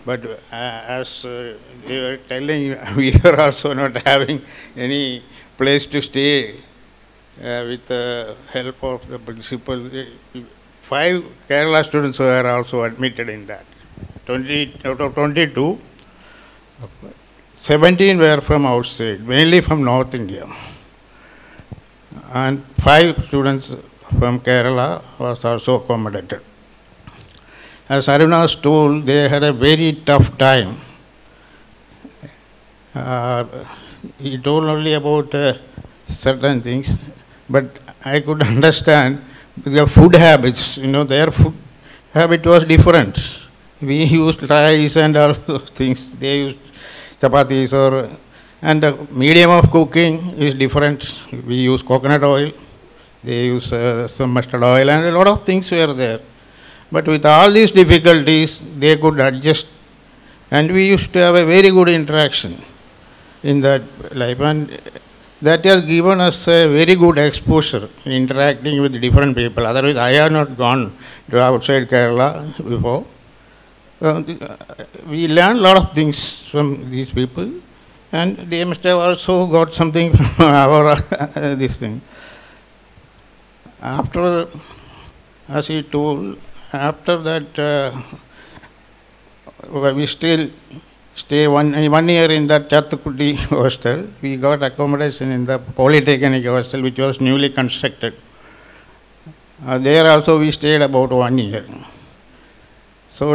But as they were telling, we are also not having any place to stay. With the help of the principal, 5 Kerala students were also admitted in that. 20 out of 22, 17 were from outside, mainly from North India. And 5 students from Kerala was also accommodated. As Aruna was told, they had a very tough time. He told only about certain things, but I could understand their food habits. You know, their food habit was different. We used rice and all those things. They used chapatis and the medium of cooking is different. We use coconut oil. They use some mustard oil, and a lot of things were there. But with all these difficulties, they could adjust, and we used to have a very good interaction in that life, and that has given us a very good exposure in interacting with different people. Otherwise, I have not gone to outside Kerala before. We learned a lot of things from these people, and they must have also got something from our this thing. After, as he told, after that, we still stay one year in that Chathukutti hostel. We got accommodation in the Polytechnic hostel, which was newly constructed. There also we stayed about 1 year. So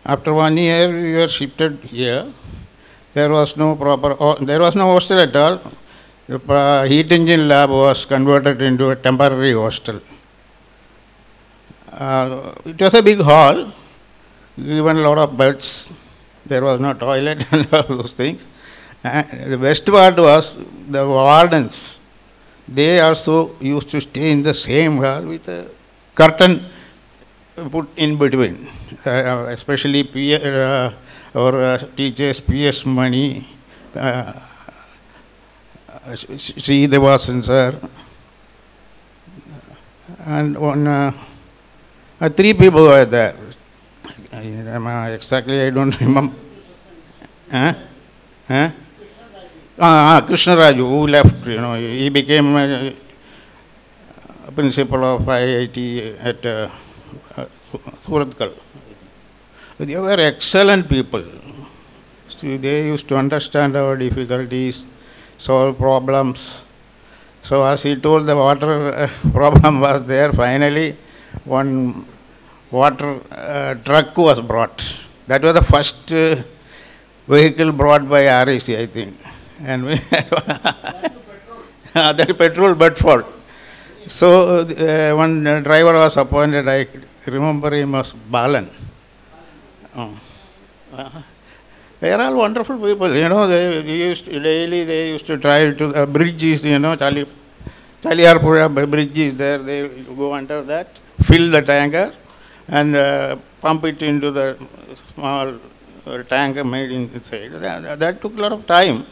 after 1 year we were shifted here. There was no hostel at all. The heat engine lab was converted into a temporary hostel. It was a big hall, given a lot of beds. There was no toilet and all those things. And the best part was the wardens. They also used to stay in the same hall with a curtain put in between. Especially our teachers, P.S. Mani, Sri Devasan sir, and 3 people were there. Exactly, I don't remember. Krishna Raju, who left, he became principal of IIT at Suratkal. They were excellent people. See, they used to understand our difficulties, solve problems. So as he told, the water problem was there. Finally, one water truck was brought. That was the first vehicle brought by REC, I think. And we had that petrol Bedford. So one driver was appointed. I remember him as Balan. They are all wonderful people. They used to drive to the bridges. Chaliarpura bridge is there. They go under that, fill the tanker, and pump it into the small tanker made inside. That took a lot of time.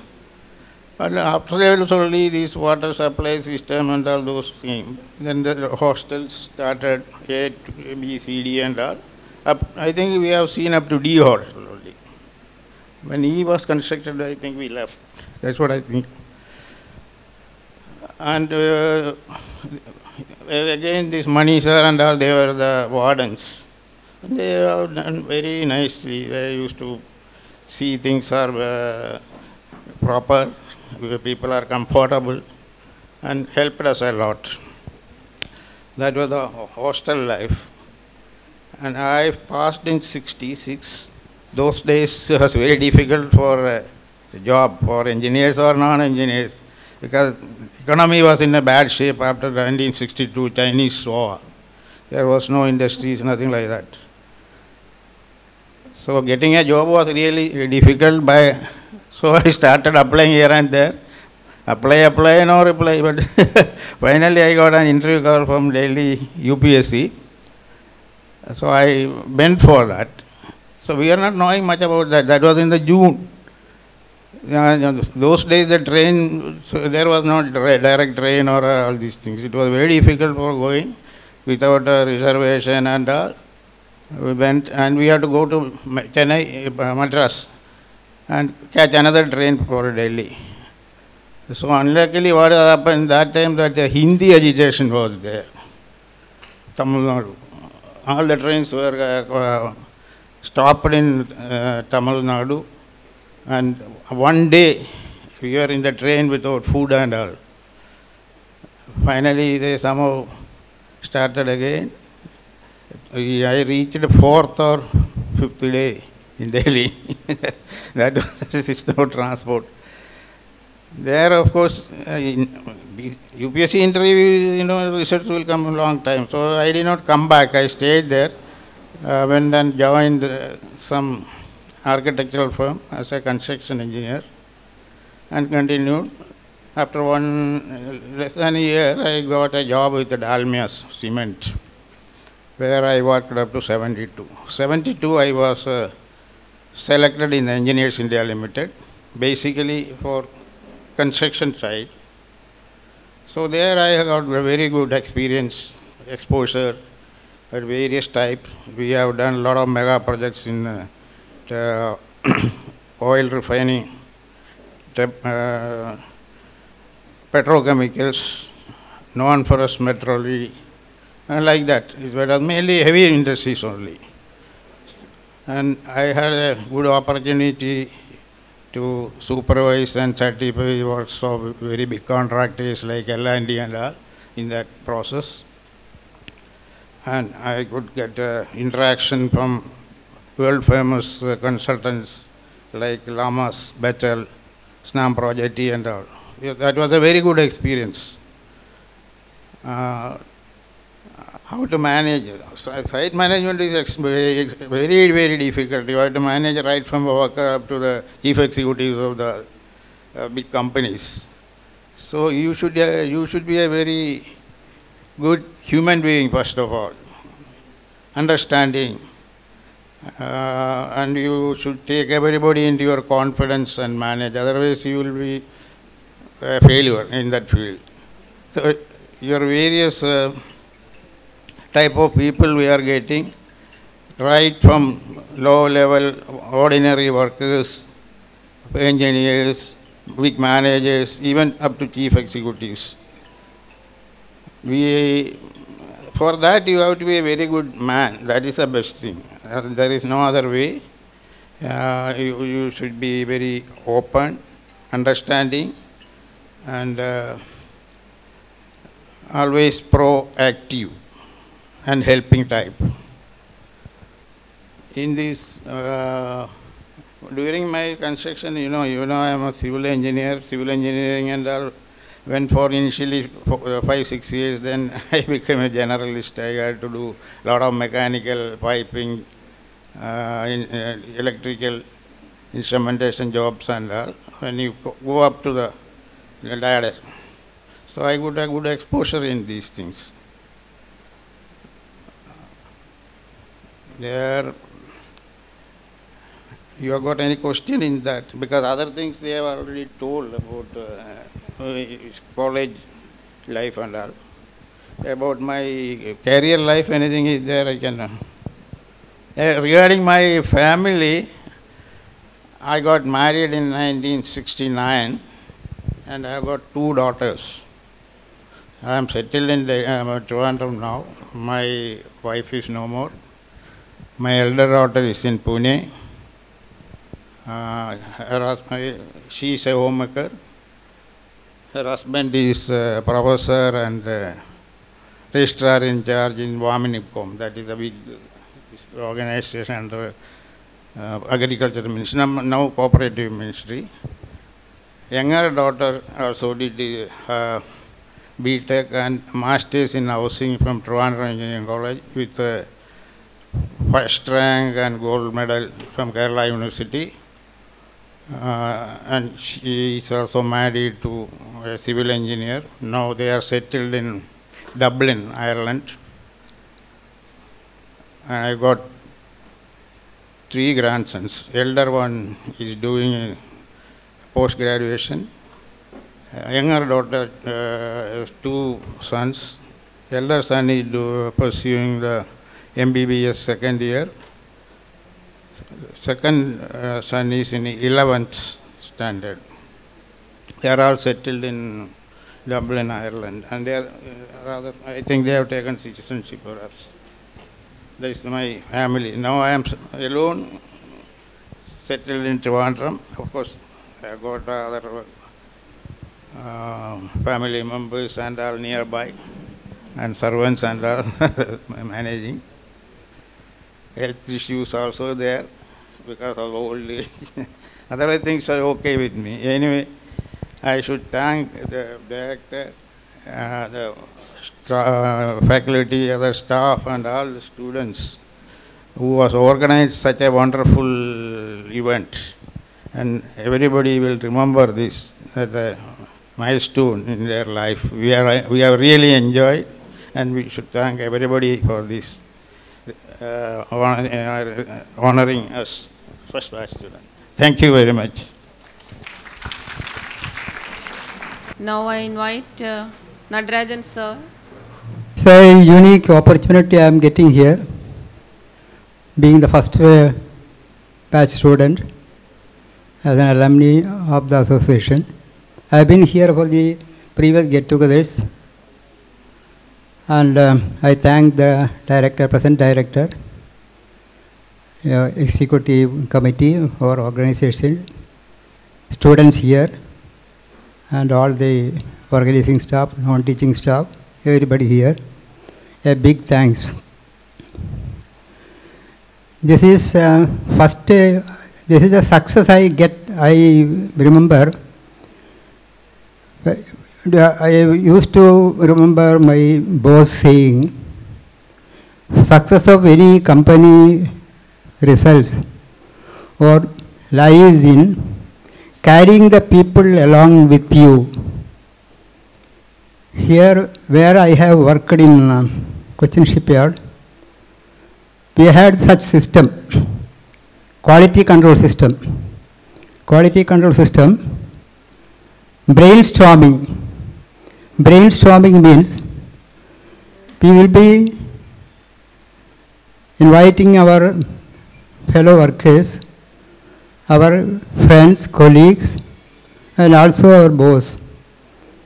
But after that, only this water supply system and all those things. Then the hostels started A, B, C, D, and all. I think we have seen up to D hostel only. When E was constructed, I think we left. That's what I think. And again, this Mani sir and all, they were the wardens. And they have done very nicely. They used to see things are proper, people are comfortable, and helped us a lot. That was the hostel life. And I passed in 66. Those days it was very difficult for a job for engineers or non-engineers, because economy was in a bad shape after 1962 Chinese war. There was no industries, nothing like that. So getting a job was really difficult. So I started applying here and there. Apply, no reply. But finally I got an interview call from Delhi UPSC. So I went for that. So we are not knowing much about that. That was in the June. Those days the train, so there was no direct train or all these things. It was very difficult for going without a reservation and all. We went and we had to go to Chennai, Madras, and catch another train for Delhi. So unluckily what happened that time, that the Hindi agitation was there. Tamil Nadu. All the trains were stopped in Tamil Nadu, and one day we were in the train without food and all. Finally they somehow started again. I reached the 4th or 5th day in Delhi. That was the system of transport. There, of course, in UPSC interview, results will come a long time. So I did not come back. I stayed there, went and joined some architectural firm as a construction engineer, and continued. After less than a year, I got a job with the Dalmia's Cement, where I worked up to 72. 72, I was selected in Engineers India Limited, basically for construction side. So there I got a very good experience, exposure at various types. We have done a lot of mega projects in oil refining, petrochemicals, non-ferrous metallurgy, and like that. It was mainly heavy industries only. And I had a good opportunity to supervise and certify works of very big contractors like L&D and all in that process. And I could get interaction from world famous consultants like Lamas, Bechtel, Snam Project and all. That was a very good experience. How to manage? Site management is very, very difficult. You have to manage right from a worker up to the chief executives of the big companies. So you should be a very good human being, first of all, understanding, and you should take everybody into your confidence and manage. Otherwise, you will be a failure in that field. So your various type of people we are getting, right from low level ordinary workers, engineers, big managers, even up to chief executives. For that you have to be a very good man. That is the best thing. There is no other way. You should be very open, understanding, and always proactive and helping type. In this, during my construction, you know, I am a civil engineer, civil engineering and all. Went for initially 5-6 years, then I became a generalist. I had to do a lot of mechanical piping, electrical instrumentation jobs and all. When you go up to the ladder, so I got a good exposure in these things. There, you have got any question in that? Because other things they have already told about college life and all. About my career life, anything is there I can. Regarding my family, I got married in 1969 and I have got 2 daughters. I am settled in Trivandrum now. My wife is no more. My elder daughter is in Pune. She is a homemaker. Her husband is a professor and registrar in charge in Vaminipcom. That is a big organization under agriculture ministry, now cooperative ministry. Younger daughter also did BTech and Masters in Housing from Trivandrum Engineering College with first rank and gold medal from Kerala University. And she is also married to a civil engineer. Now they are settled in Dublin, Ireland. And I got 3 grandsons. Elder one is doing post-graduation. Younger daughter has 2 sons. Elder son is pursuing the MBBS second year. Second son is in 11th standard. They are all settled in Dublin, Ireland, and they are rather, I think they have taken citizenship perhaps. That is my family. Now I am alone, settled in Trivandrum. Of course, I have got other family members and all nearby, and servants and all managing. Health issues also there because of old age. Other things are okay with me. Anyway, I should thank the director, the faculty, other staff and all the students who has organized such a wonderful event. And everybody will remember this as a milestone in their life. We have really enjoyed, and we should thank everybody for this. Honoring us, first batch student. Thank you very much.
Now I invite Nadarajan sir.
It's a unique opportunity I am getting here, being the first batch student as an alumni of the association. I have been here for the previous get-togethers, and I thank the director, present director, executive committee or organization, students here, and all the organizing staff, non-teaching staff, everybody here. A big thanks. This is this is a success I remember. I used to remember my boss saying, success of any company results or lies in carrying the people along with you. Here, where I have worked in Cochin Shipyard, we had such system, quality control system. Quality control system, brainstorming. Brainstorming means we will be inviting our fellow workers, our friends, colleagues, and also our boss.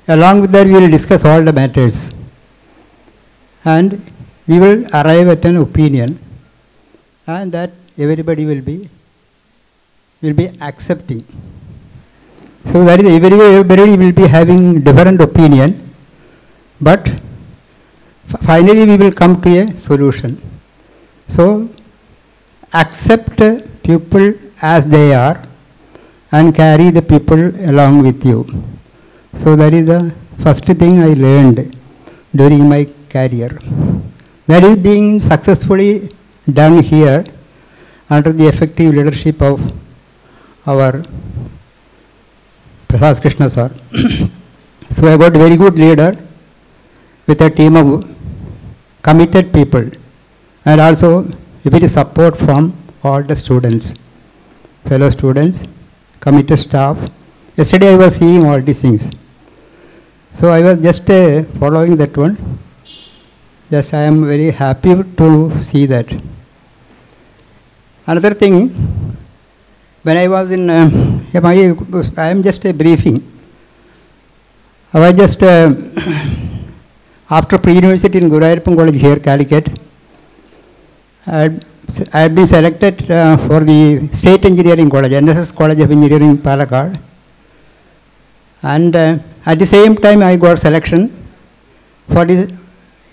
Along with that, we will discuss all the matters. And we will arrive at an opinion, and that everybody will be accepting. So that is everybody will be having different opinion, but finally we will come to a solution. So accept people as they are and carry the people along with you. So that is the first thing I learned during my career. That is being successfully done here under the effective leadership of our Prasad Krishna sir. So I got very good leader with a team of committed people, and also very support from all the students, fellow students, committed staff. Yesterday I was seeing all these things. So I was just following that one. Yes, I am very happy to see that. Another thing, when I was in, I am just a briefing. I was just, after pre-university in Gurayappan College here, Calicut, I had been selected for the State Engineering College, NSS College of Engineering, Palakkad. And at the same time, I got selection for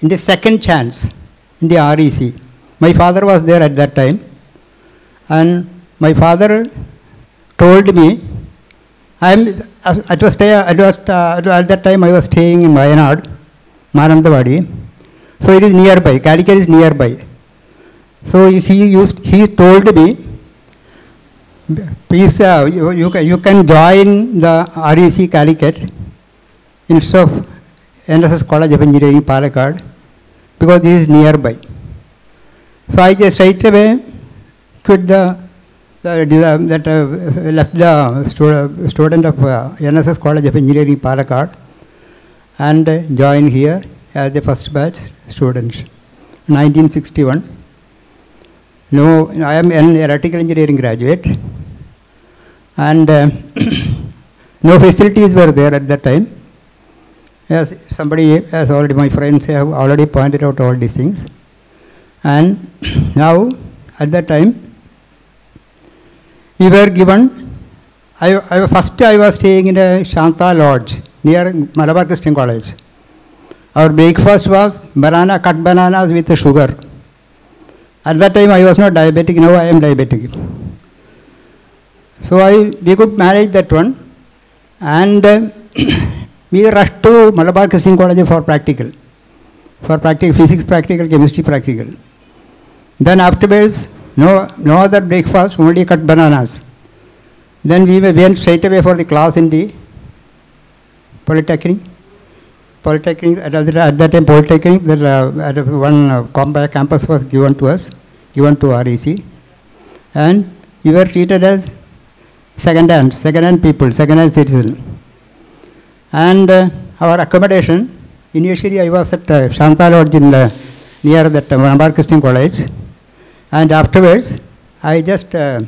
in the second chance in the REC. My father was there at that time, and my father told me, at that time I was staying in Wayanad, Mananthavadi. So it is nearby, Calicut is nearby. So he told me, please you can join the REC Calicut instead of NSS College of Engineering, Palakkad, because this is nearby. So I just straight away quit left the student of NSS College of Engineering, Palakkad, and joined here as the first batch student, 1961. No, I am an electrical engineering graduate, and no facilities were there at that time. Yes, somebody has already, my friends have already pointed out all these things. And now, at that time, we were given, first I was staying in a Shanta Lodge near Malabar Christian College. Our breakfast was cut bananas with sugar. At that time I was not diabetic, now I am diabetic. So we could manage that one, and we rushed to Malabar Christian College for practical, physics practical, chemistry practical. Then afterwards, no other breakfast, only cut bananas. Then we went straight away for the class in the Polytechnic. At that time Polytechnic, one campus was given to us, given to REC. And we were treated as second-hand people, second-hand citizen. And our accommodation, initially I was at Shanta Lodge near that Malabar Christian College. And afterwards, I just got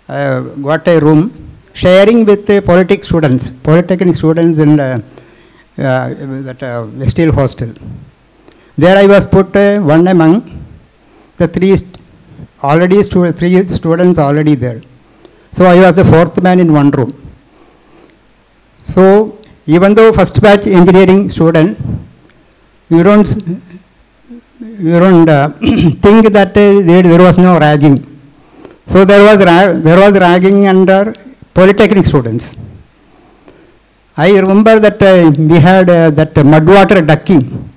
a room sharing with Polytechnic students in that West Hill hostel. There I was put one among the three students already there. So I was the fourth man in one room. So even though first batch engineering student, you don't think that there was no ragging. So there was ragging under Polytechnic students. I remember that we had that mud water ducking.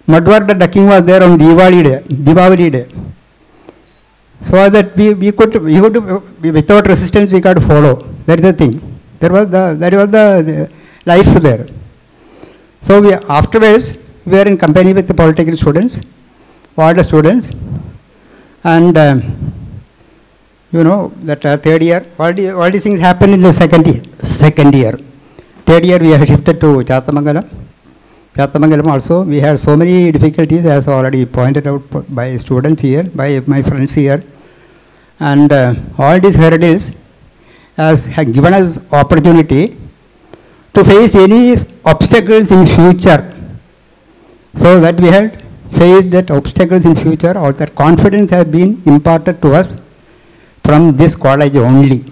Mud water ducking was there on Diwali day. So that we could without resistance we could follow. That is the thing. That was the life there. So afterwards we were in company with the Polytechnic students, all the students, and that third year, all these things happened in the second year. Third year we have shifted to Chathamangalam. Chathamangalam also we had so many difficulties, as already pointed out by students here, by my friends here, and all these hurdles has given us opportunity to face any obstacles in future. So that we had faced that obstacles in future, or that confidence has been imparted to us from this college only.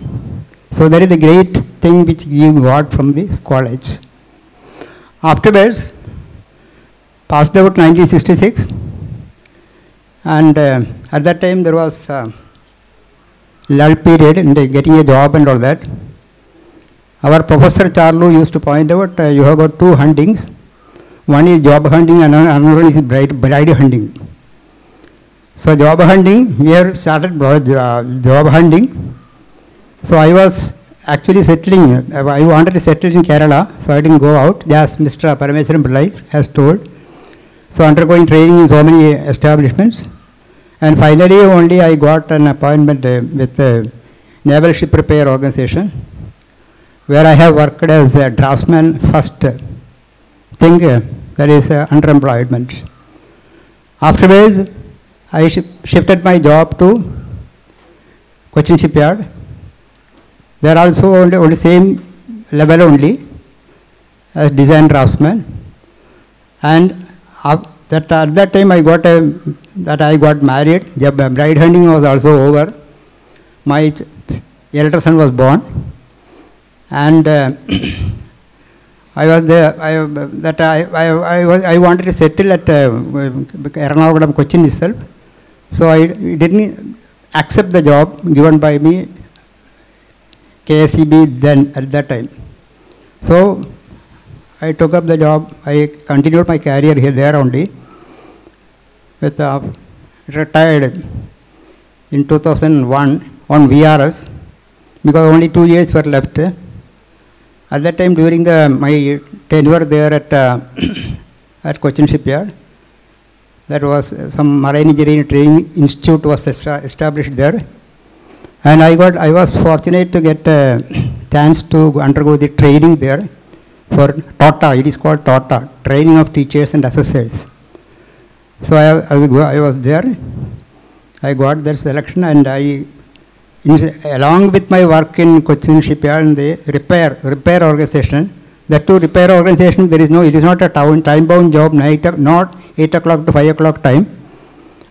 So that is the great thing which we got from this college. Afterwards, passed out 1966, and at that time there was lull period in getting a job and all that. Our Professor Charlu used to point out, you have got two huntings. One is job hunting and another one is bride hunting. So job hunting, we have started job hunting. So I was actually settling, I wanted to settle in Kerala, so I didn't go out, as Mr. Parameswaran Pillai has told. So undergoing training in so many establishments. And finally only I got an appointment with the Naval Ship Repair Organization, where I have worked as a draftsman first thing, that is underemployment. Afterwards, I shifted my job to Cochin Shipyard. There also on the same level only as design draftsman. And at that time I got married. The bride hunting was also over. My elder son was born, and I was there. I wanted to settle at Ernakulam, Cochin itself. So I didn't accept the job given by me, KSEB, then at that time. So I took up the job. I continued my career here there only. With retired in 2001 on VRS, because only 2 years were left. At that time, during my tenure there at Cochin Shipyard, that was some marine engineering training institute was established there, and I was fortunate to get a chance to undergo the training there for TOTA. It is called TOTA, Training of Teachers and Assessors. So I was there. I got that selection, and along with my work in Cochin Shipyard in the repair organization, that too repair organization, it is not a time-bound job, not 8 o'clock to 5 o'clock time.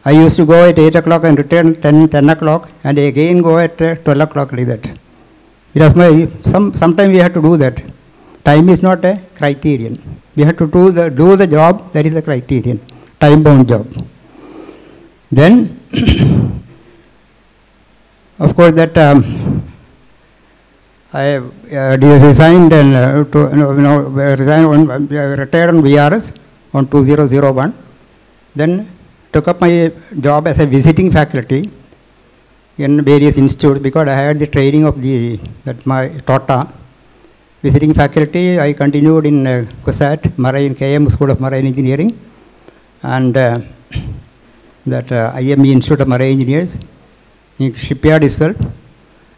I used to go at 8 o'clock and return 10 o'clock, and again go at 12 o'clock like that. It was sometimes we have to do that. Time is not a criterion. We have to do the job, that is the criterion. Time-bound job. Then, of course, that I resigned and retired on VRS on 2001. Then took up my job as a visiting faculty in various institutes, because I had the training of my TOTA. Visiting faculty, I continued in COSAT, Marine, KM School of Marine Engineering, and that IME Institute of Marine Engineers in Shipyard itself,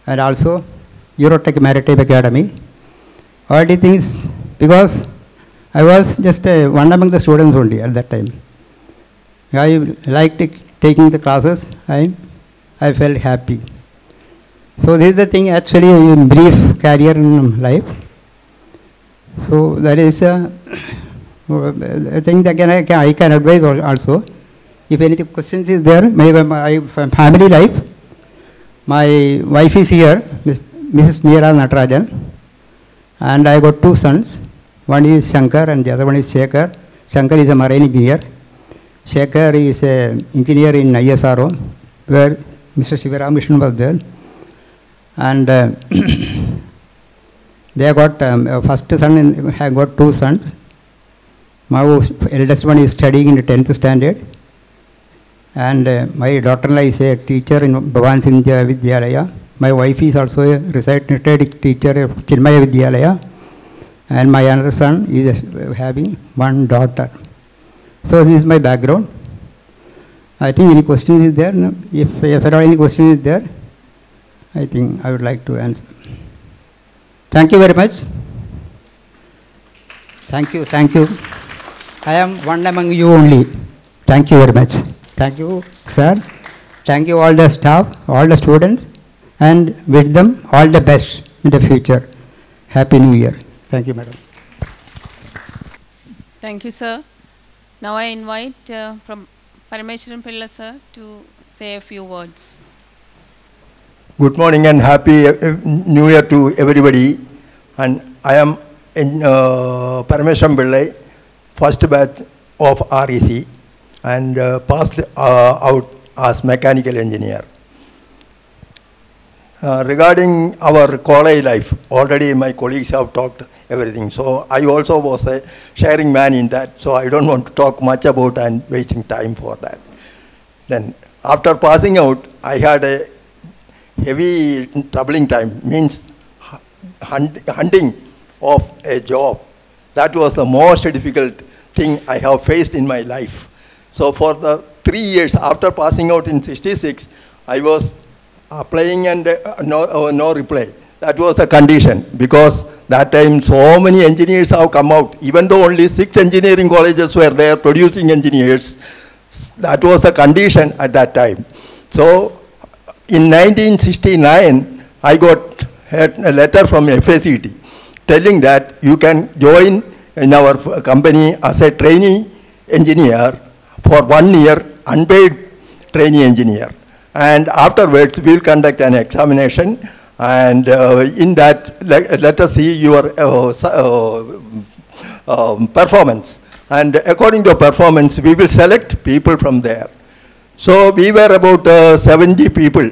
and also Eurotech Maritime Academy. All the things, because I was just one among the students only at that time. I liked taking the classes. I felt happy. So this is the thing, actually, in brief career in life. So that is a thing that I can advise also. If any questions is there, my family life, my wife is here, Mrs. Meera Natarajan, and I got 2 sons. One is Shankar and the other one is Shekhar. Shankar is a marine engineer. Shekhar is an engineer in ISRO, where Mr. Sivaramakrishnan was there. And they got, first son have got 2 sons. My eldest one is studying in the 10th standard. And my daughter-in-law is a teacher in Bhavan Sindhya Vidyalaya. My wife is also a retired teacher of Chinmaya Vidyalaya. And my another son is having 1 daughter. So this is my background. I think any questions is there? No? If there are any questions is there, I think I would like to answer. Thank you very much. Thank you, thank you. I am one among you only. Thank you very much. Thank you, sir. Thank you all the staff, all the students, and wish them all the best in the future. Happy New Year. Thank you, madam.
Thank you, sir. Now I invite from Parameshwaran Pilla, sir, to say a few words.
Good morning and happy New Year to everybody. And I am in Parameshwaran Pillai, first batch of REC, and passed out as mechanical engineer. Regarding our college life, already my colleagues have talked everything. So I also was a sharing man in that. So I don't want to talk much about and wasting time for that. Then after passing out, I had a heavy troubling time, means hunting of a job. That was the most difficult thing I have faced in my life. So for the 3 years after passing out in '66, I was applying and no reply. That was the condition, because that time so many engineers have come out, even though only 6 engineering colleges were there producing engineers. That was the condition at that time. So in 1969, I got a letter from FACT telling that you can join in our company as a trainee engineer for 1 year, unpaid trainee engineer. And afterwards, we'll conduct an examination, and in that, let us see your performance. And according to performance, we will select people from there. So we were about 70 people.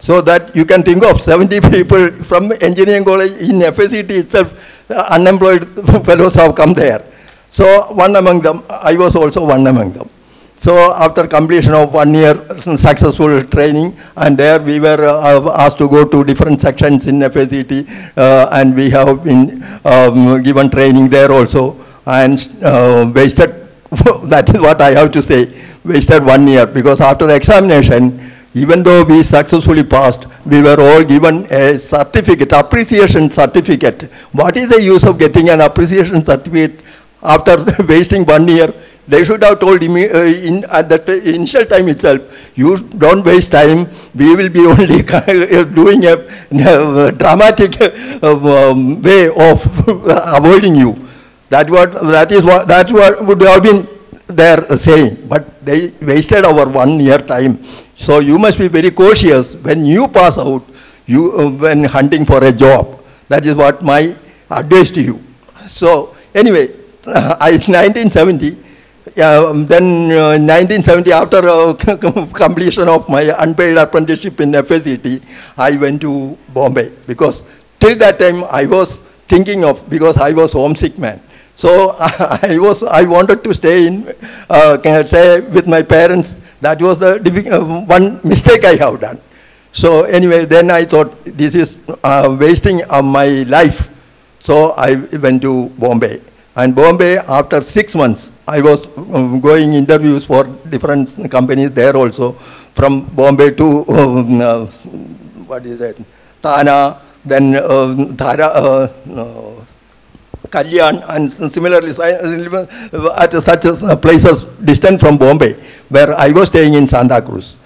So that you can think of 70 people from engineering college in FACT itself, unemployed fellows have come there. So one among them, I was also one among them. So after completion of 1 year successful training, and there we were asked to go to different sections in FACT, and we have been given training there also, and wasted, that is what I have to say, wasted 1 year, because after the examination, even though we successfully passed, we were all given a certificate, appreciation certificate. What is the use of getting an appreciation certificate after wasting 1 year? They should have told me at the initial time itself, you don't waste time, we will be only doing a dramatic way of avoiding you. That's what would have been their saying, but they wasted our 1 year time. So you must be very cautious when you pass out, when hunting for a job. That is what my advice to you. So anyway, in 1970, then 1970, after completion of my unpaid apprenticeship in FACT, I went to Bombay, because till that time I was thinking of, because I was homesick man. So I wanted to stay in, say with my parents. That was the one mistake I have done. So anyway, then I thought this is wasting my life. So I went to Bombay. And Bombay, after 6 months, I was going interviews for different companies there also. From Bombay to, what is that, Thana, then Kalyan, and similarly at such places distant from Bombay, where I was staying in Santa Cruz.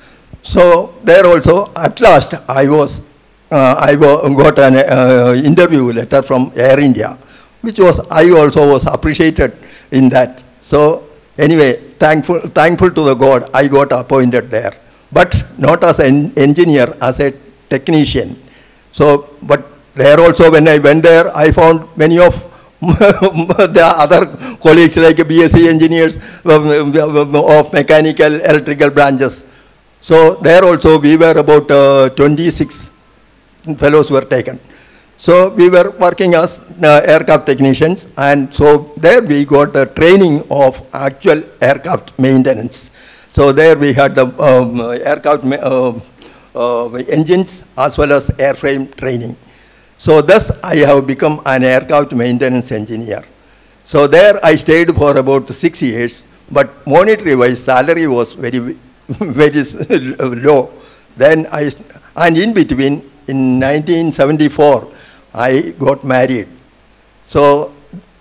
So there also, at last, I got an interview letter from Air India, which was, I also was appreciated in that. So anyway, thankful to the God, I got appointed there. But not as an engineer, as a technician. So, but there also, when I went there, I found many of the other colleagues, like BSc engineers of mechanical, electrical branches. So there also we were about 26 fellows were taken. So we were working as aircraft technicians, and so there we got the training of actual aircraft maintenance. So there we had the aircraft engines as well as airframe training. So thus I have become an aircraft maintenance engineer. So there I stayed for about 6 years, but monetary wise salary was very low. Then and in between, in 1974, I got married. So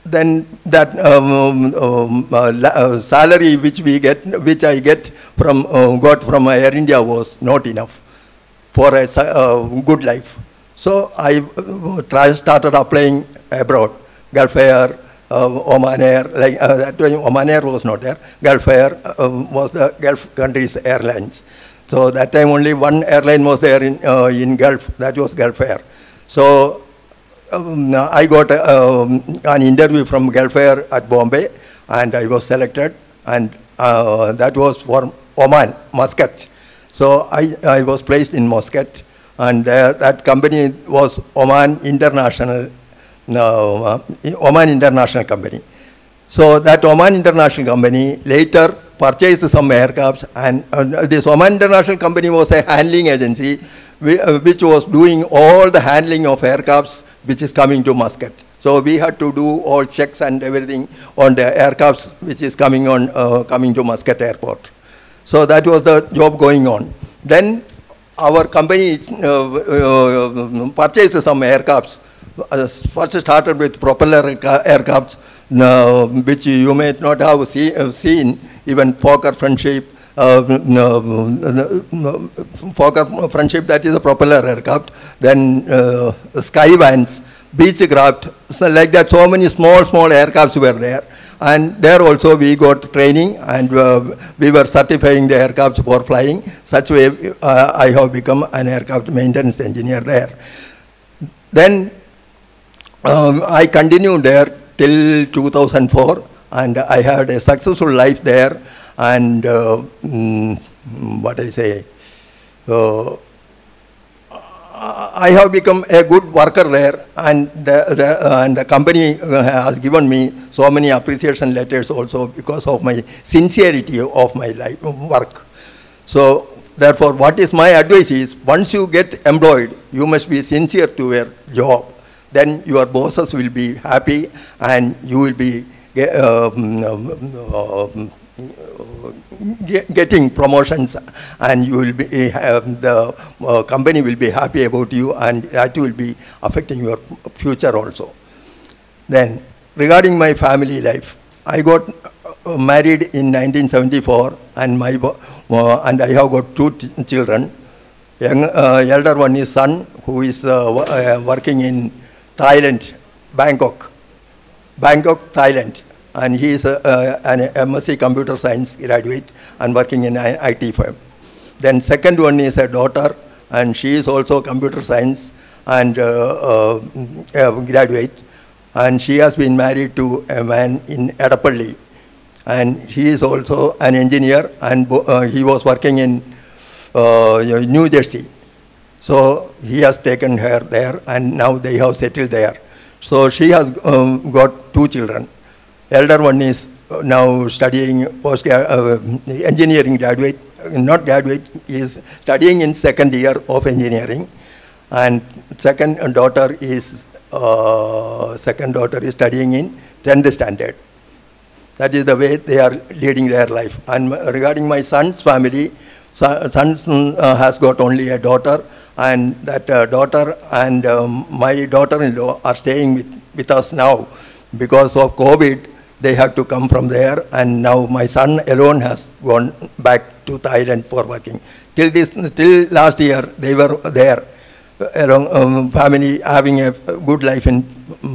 then that salary which I got from Air India was not enough for a good life. So I started applying abroad. Gulf Air, Oman Air, that time Oman Air was not there. Gulf Air was the Gulf countries' airlines. So that time only one airline was there in Gulf, that was Gulf Air. So I got an interview from Gulf Air at Bombay, and I was selected, and that was for Oman, Muscat. So I was placed in Muscat, and that company was Oman International Company. So that Oman International Company later purchased some aircrafts, and this Oman International Company was a handling agency which was doing all the handling of aircrafts which is coming to Muscat. So we had to do all checks and everything on the aircrafts which is coming to Muscat airport. So that was the job going on. Then our company purchased some aircrafts. First started with propeller aircrafts, which you may not have seen, even Fokker Friendship. Fokker Friendship, that is a propeller aircraft. Then Skyvans, Beechcraft, so like that, so many small aircrafts were there. And there also we got training, and we were certifying the aircrafts for flying. Such way I have become an aircraft maintenance engineer there. Then I continued there till 2004, and I had a successful life there. And I have become a good worker there, and the company has given me so many appreciation letters also because of my sincerity of my life work. So therefore, what is my advice is, once you get employed, you must be sincere to your job. Then your bosses will be happy, and you will be getting promotions, and you will be the company will be happy about you, and that will be affecting your future also. Then regarding my family life, I got married in 1974, and I have got two children. Elder one is son, who is working in Thailand, Bangkok, Thailand. And he is an MSc Computer Science graduate and working in an IT firm. Then second one is a daughter, and she is also Computer Science and graduate. And she has been married to a man in Edapalli. And he is also an engineer, and he was working in New Jersey. So he has taken her there, and now they have settled there. So she has got two children. Elder one is now studying engineering graduate, not graduate, is studying in second year of engineering, and second daughter is studying in 10th standard. That is the way they are leading their life. And regarding my son's family, son has got only a daughter, and that daughter and my daughter-in-law are staying with us now. Because of COVID, they had to come from there, and now my son alone has gone back to Thailand for working. Till last year, they were there, along family having a good life in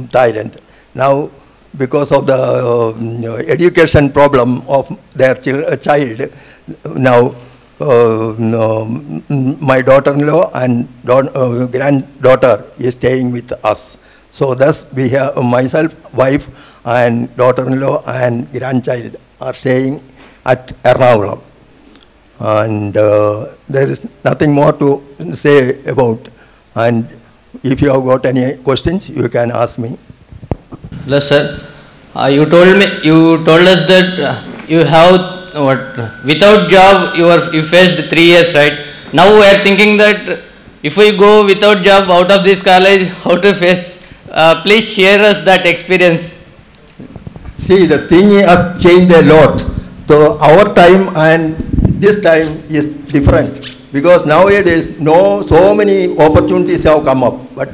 Thailand. Now, because of the education problem of their child, now my daughter-in-law and granddaughter is staying with us. So thus we have myself, wife, and daughter-in-law and grandchild are staying at Ernakulam. And there is nothing more to say about. And if you have got any questions, you can ask me.
Hello, sir. You told us that you have without job you faced 3 years, right? Now we are thinking that if we go without job out of this college, how to face? Please share us that experience.
See, the thing has changed a lot. So our time and this time is different, because nowadays so many opportunities have come up. But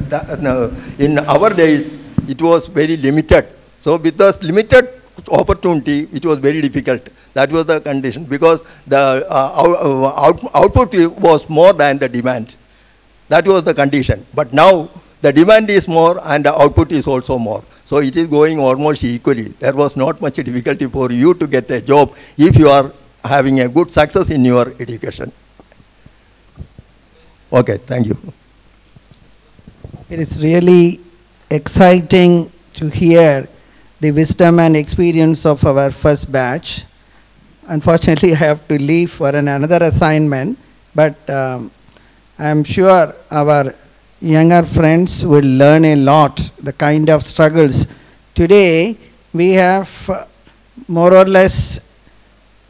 in our days, it was very limited. So with this limited opportunity, it was very difficult. That was the condition, because the output was more than the demand. That was the condition. But now the demand is more and the output is also more. So it is going almost equally. There was not much difficulty for you to get a job if you are having a good success in your education. Okay, thank you.
It is really exciting to hear the wisdom and experience of our first batch. Unfortunately, I have to leave for another assignment, but I'm sure our younger friends will learn a lot, the kind of struggles. Today, we have more or less,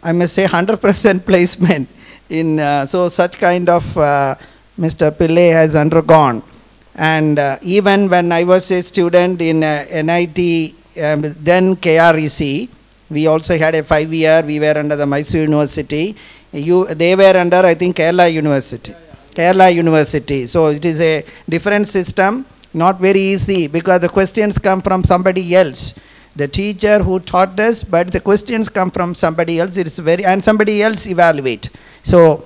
I must say, 100% placement in, so such kind of Mr. Pillai has undergone. And even when I was a student in NIT, then KREC, we also had a 5-year, we were under the Mysore University. They were under, I think, Kerala University. Kerala University. So it is a different system, not very easy because the questions come from somebody else. The teacher who taught us, but the questions come from somebody else. It's very, and somebody else evaluate. So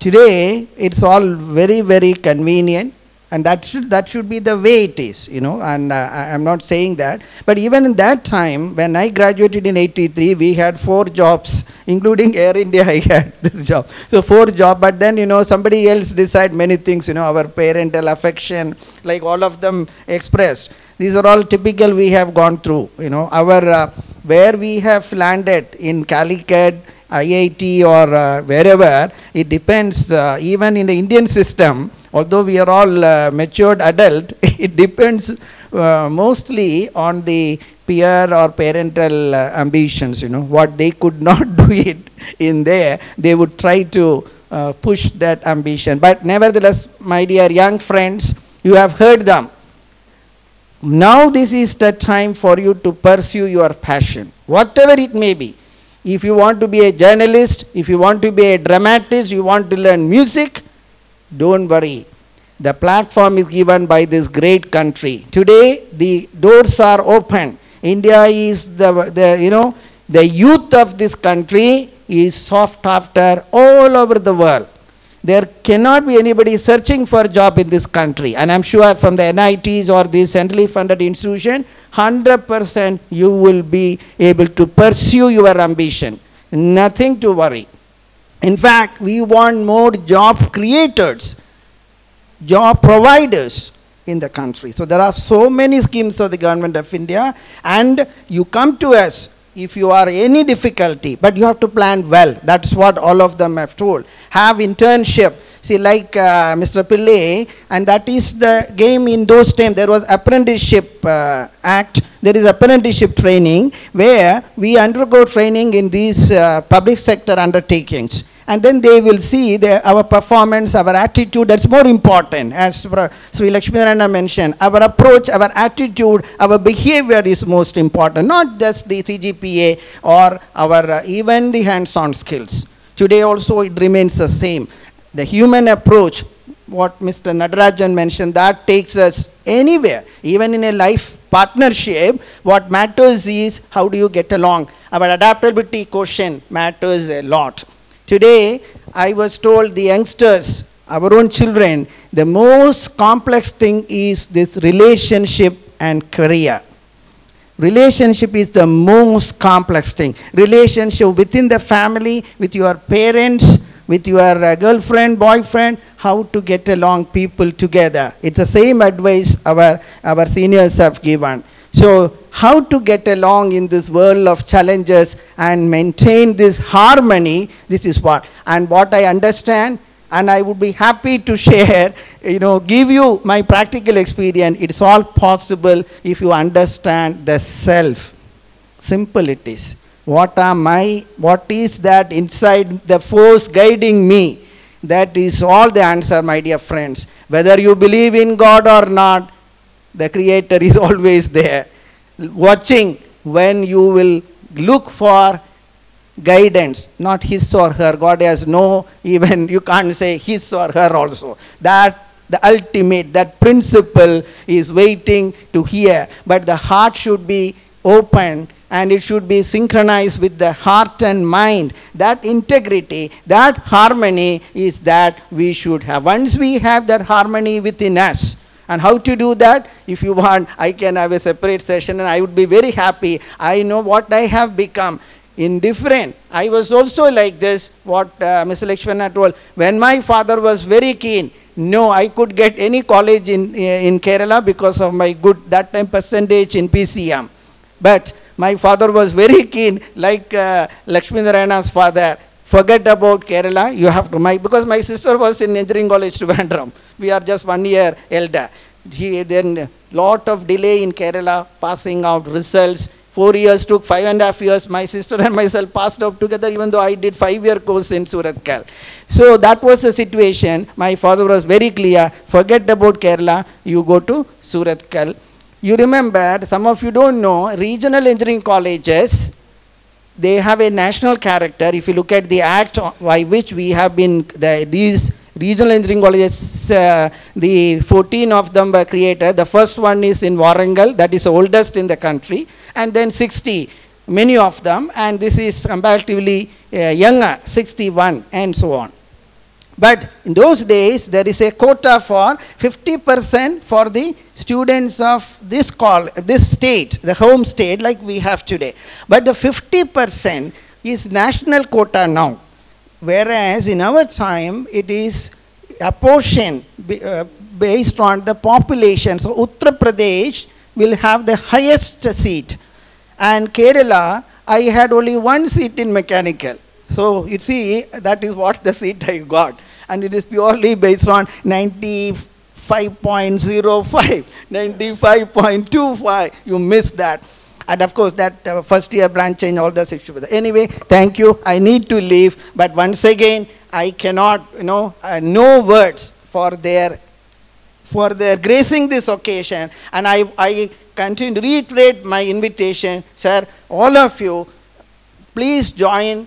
today, it's all very, very convenient. And that should be the way it is, you know, and I'm not saying that. But even in that time, when I graduated in 83, we had 4 jobs, including Air India, I had this job. So 4 jobs, but then, you know, somebody else decide many things, you know, our parental affection, like all of them expressed. These are all typical we have gone through, you know. Our, where we have landed in Calicut, IIT or wherever, it depends, even in the Indian system, although we are all matured adult, it depends mostly on the peer or parental ambitions, you know, what they could not do it in there, they would try to push that ambition. But nevertheless, my dear young friends, you have heard them. Now this is the time for you to pursue your passion, whatever it may be. If you want to be a journalist, if you want to be a dramatist, you want to learn music, don't worry. The platform is given by this great country. Today, the doors are open. India is the youth of this country is sought after all over the world. There cannot be anybody searching for a job in this country. And I'm sure from the NITs or the centrally funded institution, 100% you will be able to pursue your ambition. Nothing to worry. In fact, we want more job creators, job providers in the country. So there are so many schemes of the government of India, and you come to us if you are any difficulty, but you have to plan well. That's what all of them have told. Have internship. See, like Mr. Pillai, and that is the game in those times. There was Apprenticeship Act. There is apprenticeship training where we undergo training in these public sector undertakings. And then they will see our performance, our attitude. That's more important. As Sri Lakshminarayana mentioned, our approach, our attitude, our behavior is most important. Not just the CGPA or our even the hands-on skills. Today also it remains the same. The human approach, what Mr. Nadarajan mentioned, that takes us anywhere. Even in a life partnership, what matters is how do you get along. Our adaptability quotient matters a lot. Today, I was told the youngsters, our own children, the most complex thing is this relationship and career. Relationship is the most complex thing. Relationship within the family, with your parents, with your girlfriend, boyfriend, how to get along people together. It's the same advice our seniors have given. So how to get along in this world of challenges and maintain this harmony, this is what. And what I understand, and I would be happy to share, give you my practical experience. It's all possible if you understand the self. Simple it is. What is that inside the force guiding me? That is all the answer, my dear friends. Whether you believe in God or not, the Creator is always there, watching when you will look for guidance, not his or her. God has no, even you can't say his or her also. That the ultimate, that principle is waiting to hear. But the heart should be open and it should be synchronized with the heart and mind. That integrity, that harmony is that we should have. Once we have that harmony within us, And how to do that? If you want, I can have a separate session and I would be very happy. I know what I have become. Indifferent. I was also like this, what Mr. Lakshmana told. When my father was very keen, no, I could get any college in Kerala because of my good, that time, percentage in PCM. But my father was very keen, like Lakshmi Narayana's father. Forget about Kerala, you have to, because my sister was in engineering college Trivandrum. We are just 1 year elder. Then lot of delay in Kerala, passing out results. 4 years took 5.5 years. My sister and myself passed out together, even though I did 5-year course in Surathkal. So that was the situation. My father was very clear. Forget about Kerala. You go to Surathkal. You remember, some of you don't know, regional engineering colleges, they have a national character. If you look at the act by which we have been, these regional engineering colleges, the 14 of them were created. The first one is in Warangal, that is the oldest in the country, and then 60, many of them, and this is comparatively younger, 61, and so on. But in those days, there is a quota for 50% for the students of this state, the home state, like we have today. But the 50% is national quota now. Whereas in our time, it is apportioned based on the population. So Uttar Pradesh will have the highest seat. And Kerala, I had only 1 seat in mechanical. So you see, that is what the seat I got. And it is purely based on 95.05, 95.25. You missed that. And of course, that first year branch change, all the issues. Anyway, thank you. I need to leave. But once again, I cannot, no words for their gracing this occasion. And I continue to reiterate my invitation. Sir, all of you, please join.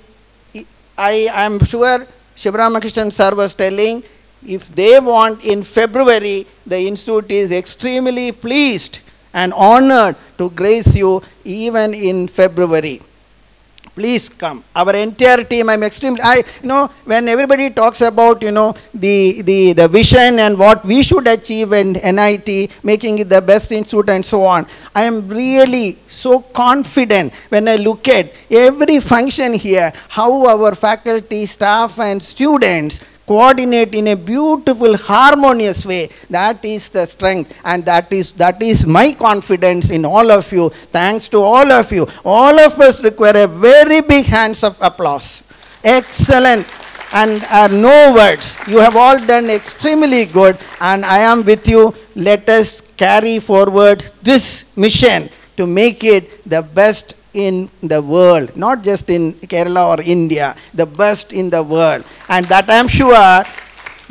I am sure Shivaramakrishnan sir was telling, if they want in February, the institute is extremely pleased and honored to grace you even in February. Please come. Our entire team, I'm extremely, when everybody talks about, the vision and what we should achieve in NIT, making it the best institute and so on, I am really so confident when I look at every function here, how our faculty, staff and students coordinate in a beautiful, harmonious way. That is the strength, and that is my confidence in all of you. Thanks to all of you. All of us require a very big hands of applause. Excellent. And no words. You have all done extremely good, and I am with you. Let us carry forward this mission to make it the best in the world, not just in Kerala or India, the best in the world. And that I am sure,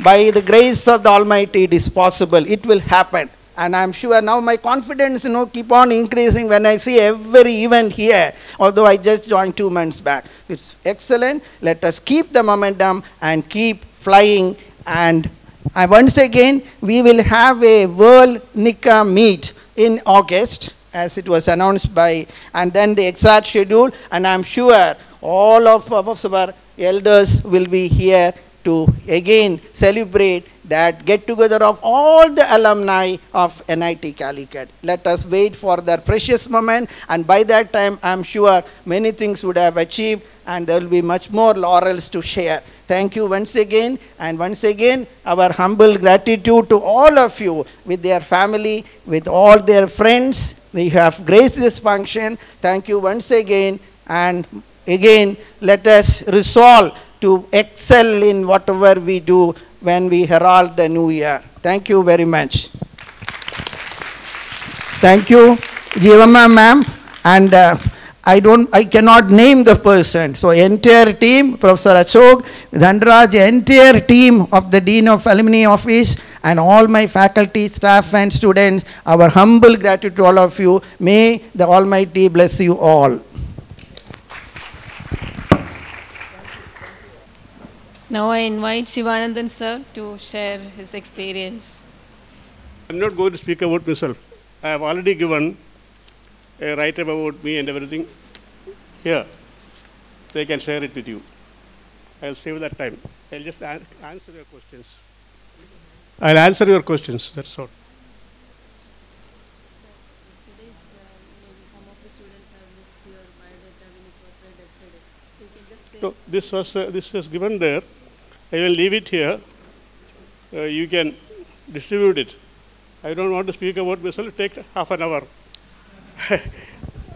by the grace of the Almighty, it is possible. It will happen. And I am sure now my confidence, keep on increasing when I see every event here, although I just joined 2 months back. It's excellent. Let us keep the momentum and keep flying. And once again, we will have a World Nika meet in August, as it was announced by, and then the exact schedule, and I'm sure all of our elders will be here to again celebrate that get-together of all the alumni of NIT Calicut. Let us wait for that precious moment, and by that time, I'm sure many things would have achieved, and there will be much more laurels to share. Thank you once again, and once again, our humble gratitude to all of you, with their family, with all their friends. We have graced this function. Thank you once again, and again, let us resolve to excel in whatever we do when we herald the new year. Thank you very much. Thank you, Jeevamma ma'am, and I cannot name the person. So entire team, Professor Ashok, Dhanraj, entire team of the Dean of Alumni Office, and all my faculty, staff and students, our humble gratitude to all of you. May the Almighty bless you all.
Now I invite Sivanandan sir to share his experience.
I'm not going to speak about myself. I have already given a write-up about me and everything. Here, they can share it with you. I'll save that time. I'll just answer your questions. I'll answer your questions, that's all. this was given there. I will leave it here. You can distribute it. I don't want to speak about myself. Take half an hour.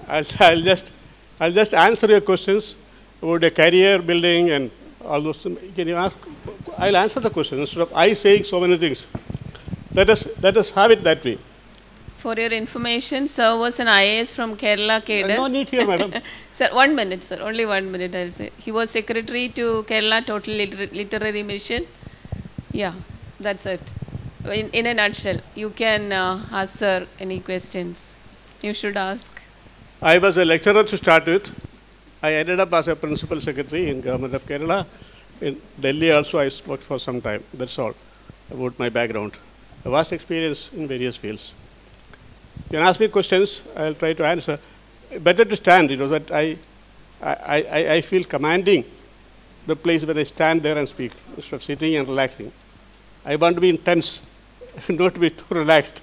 I'll just answer your questions about the career building and all those things. Can you ask? I'll answer the questions instead of I saying so many things. Let us have it that way.
For your information, sir was an IAS from Kerala cadre.
No need here, madam.
Sir, 1 minute, sir. Only 1 minute, I'll say. He was secretary to Kerala Total Literary Mission. Yeah, that's it. In a nutshell, you can ask sir any questions you should ask.
I was a lecturer to start with. I ended up as a principal secretary in Government of Kerala. In Delhi also I worked for some time. That's all about my background. A vast experience in various fields. You can ask me questions, I'll try to answer. Better to stand, that I feel commanding the place where I stand there and speak, instead of sitting and relaxing. I want to be intense, not to be too relaxed.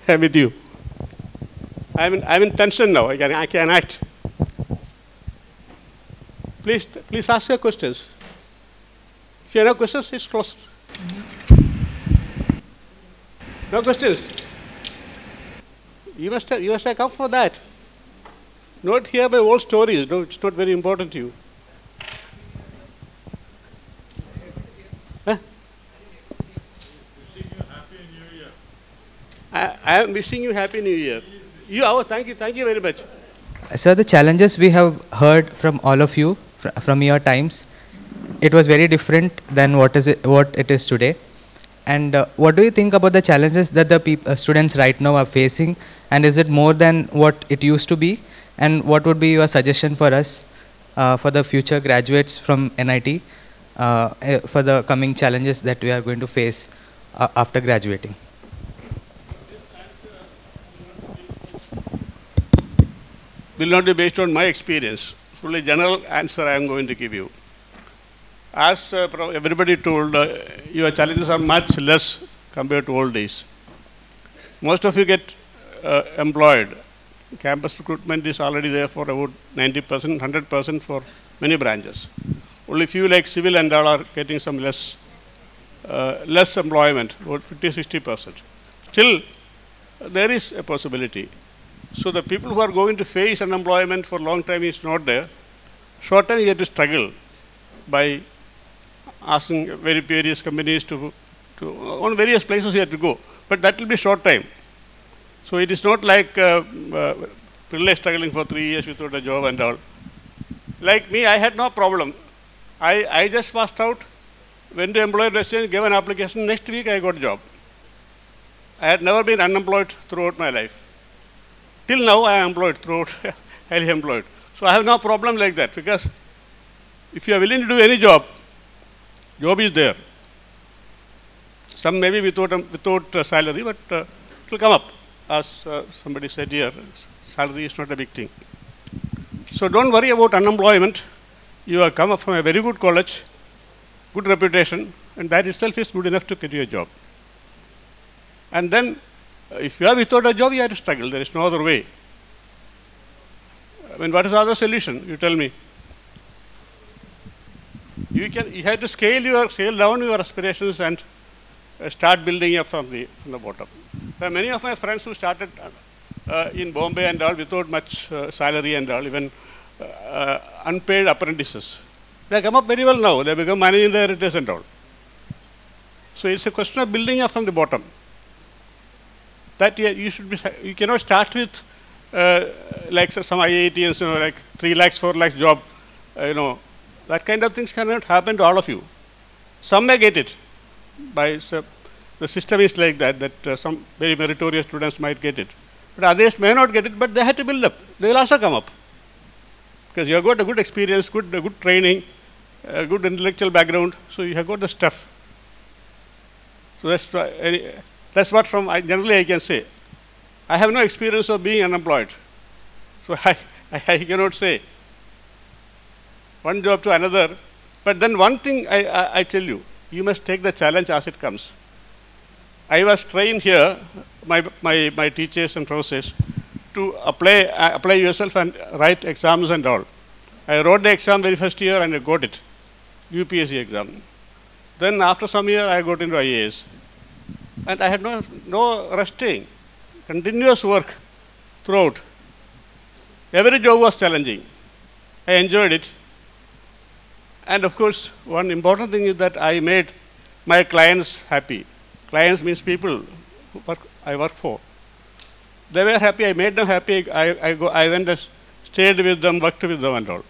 I'm with you. I'm in tension now, I can act. Please ask your questions. If you have no questions, it's closed. No questions? You must have come for that. Not hear my old stories. No, it's not very important to you. Huh? I am wishing you Happy New Year. Thank you very much.
Sir, the challenges we have heard from all of you, from your times, it was very different than what it is today. And what do you think about the challenges that the students right now are facing? And is it more than what it used to be? And what would be your suggestion for us, for the future graduates from NIT, for the coming challenges that we are going to face after graduating?
Will not be based on my experience. It's only a general answer I am going to give you. As everybody told, your challenges are much less compared to old days. Most of you get employed. Campus recruitment is already there for about 90%, 100% for many branches. Only few like civil and all are getting some less employment, about 50-60%. Still, there is a possibility. So the people who are going to face unemployment for a long time is not there. Short term you have to struggle by asking various companies to on various places you have to go. But that will be short time. So it is not like Pillai struggling for 3 years without a job and all. Like me, I had no problem. I just passed out, went to employer registration, gave an application, next week I got a job. I had never been unemployed throughout my life. Till now I am employed throughout, highly employed. So I have no problem like that, because if you are willing to do any job is there. Some maybe without salary, but it will come up. As somebody said here, salary is not a big thing. So don't worry about unemployment. You have come up from a very good college, good reputation, and that itself is good enough to get you a job. And then, if you are without a job, you have to struggle. There is no other way. I mean, what is the other solution? You tell me. You have to scale down your aspirations and start building up from the bottom. There are many of my friends who started in Bombay and all without much salary and all, even unpaid apprentices. They come up very well now. They become managing directors and all. So it's a question of building up from the bottom. That you cannot start with like some IITians, like 3 lakhs, 4 lakhs job, that kind of things cannot happen to all of you. Some may get it. The system is like that some very meritorious students might get it. But others may not get it, but they have to build up. They will also come up. Because you have got a good experience, good training, good intellectual background, so you have got the stuff. So that's what generally I can say. I have no experience of being unemployed. So I cannot say one job to another. But then one thing I tell you, you must take the challenge as it comes. I was trained here, my teachers and professors, to apply yourself and write exams and all. I wrote the exam very first year and I got it, UPSC exam. Then after some year I got into IAS. And I had no resting, continuous work throughout. Every job was challenging. I enjoyed it. And of course, one important thing is that I made my clients happy. Clients means people who I work for. They were happy, I made them happy. I went and stayed with them, worked with them and all.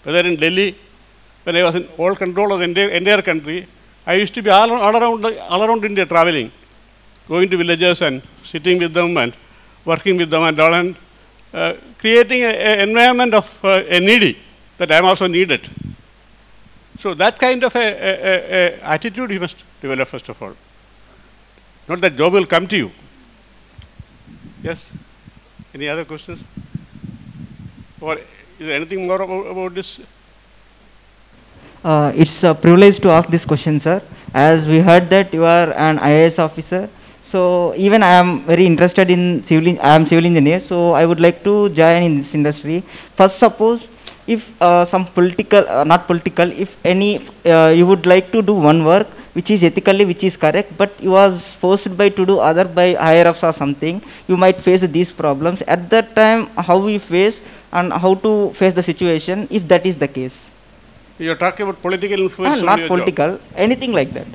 Whether in Delhi, when I was in all control of the entire country, I used to be all around India traveling, going to villages and sitting with them and working with them and all, and creating an environment of a needy that I am also needed. So that kind of a attitude you must develop first of all. Not that job will come to you. Yes? Any other questions? Or is there anything more about this?
It's a privilege to ask this question, sir. As we heard that you are an IAS officer, so even I am very interested in I am civil engineer, so I would like to join in this industry. First, suppose if some political, not political, if any, you would like to do one work which is ethically, which is correct, but you was forced by to do other by higher ups or something, you might face these problems. At that time, how we face and how to face the situation if that is the case.
You are talking about political influence on
not
your
political,
job.
anything like that.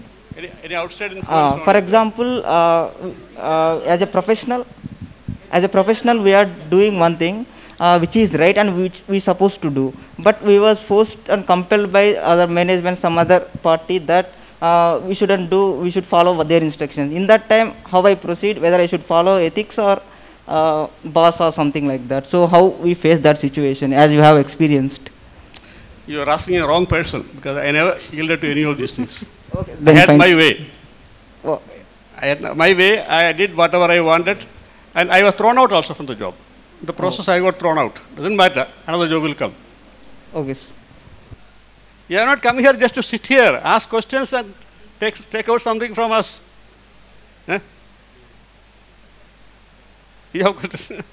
Any outside influence?
For example, as a professional, we are doing one thing which is right and which we supposed to do, but we was forced and compelled by other management, some other party that we shouldn't do. We should follow their instructions. In that time, how I proceed, whether I should follow ethics or boss or something like that. So how we face that situation, as you have experienced.
You are asking a wrong person, because I never yielded to any of these things.
Okay,
I had my way. I had my way, I did whatever I wanted, and I was thrown out also from the job. In the process, I got thrown out. Doesn't matter, another job will come.
Okay.
You are not coming here just to sit here, ask questions and take out something from us. Eh? You have questions?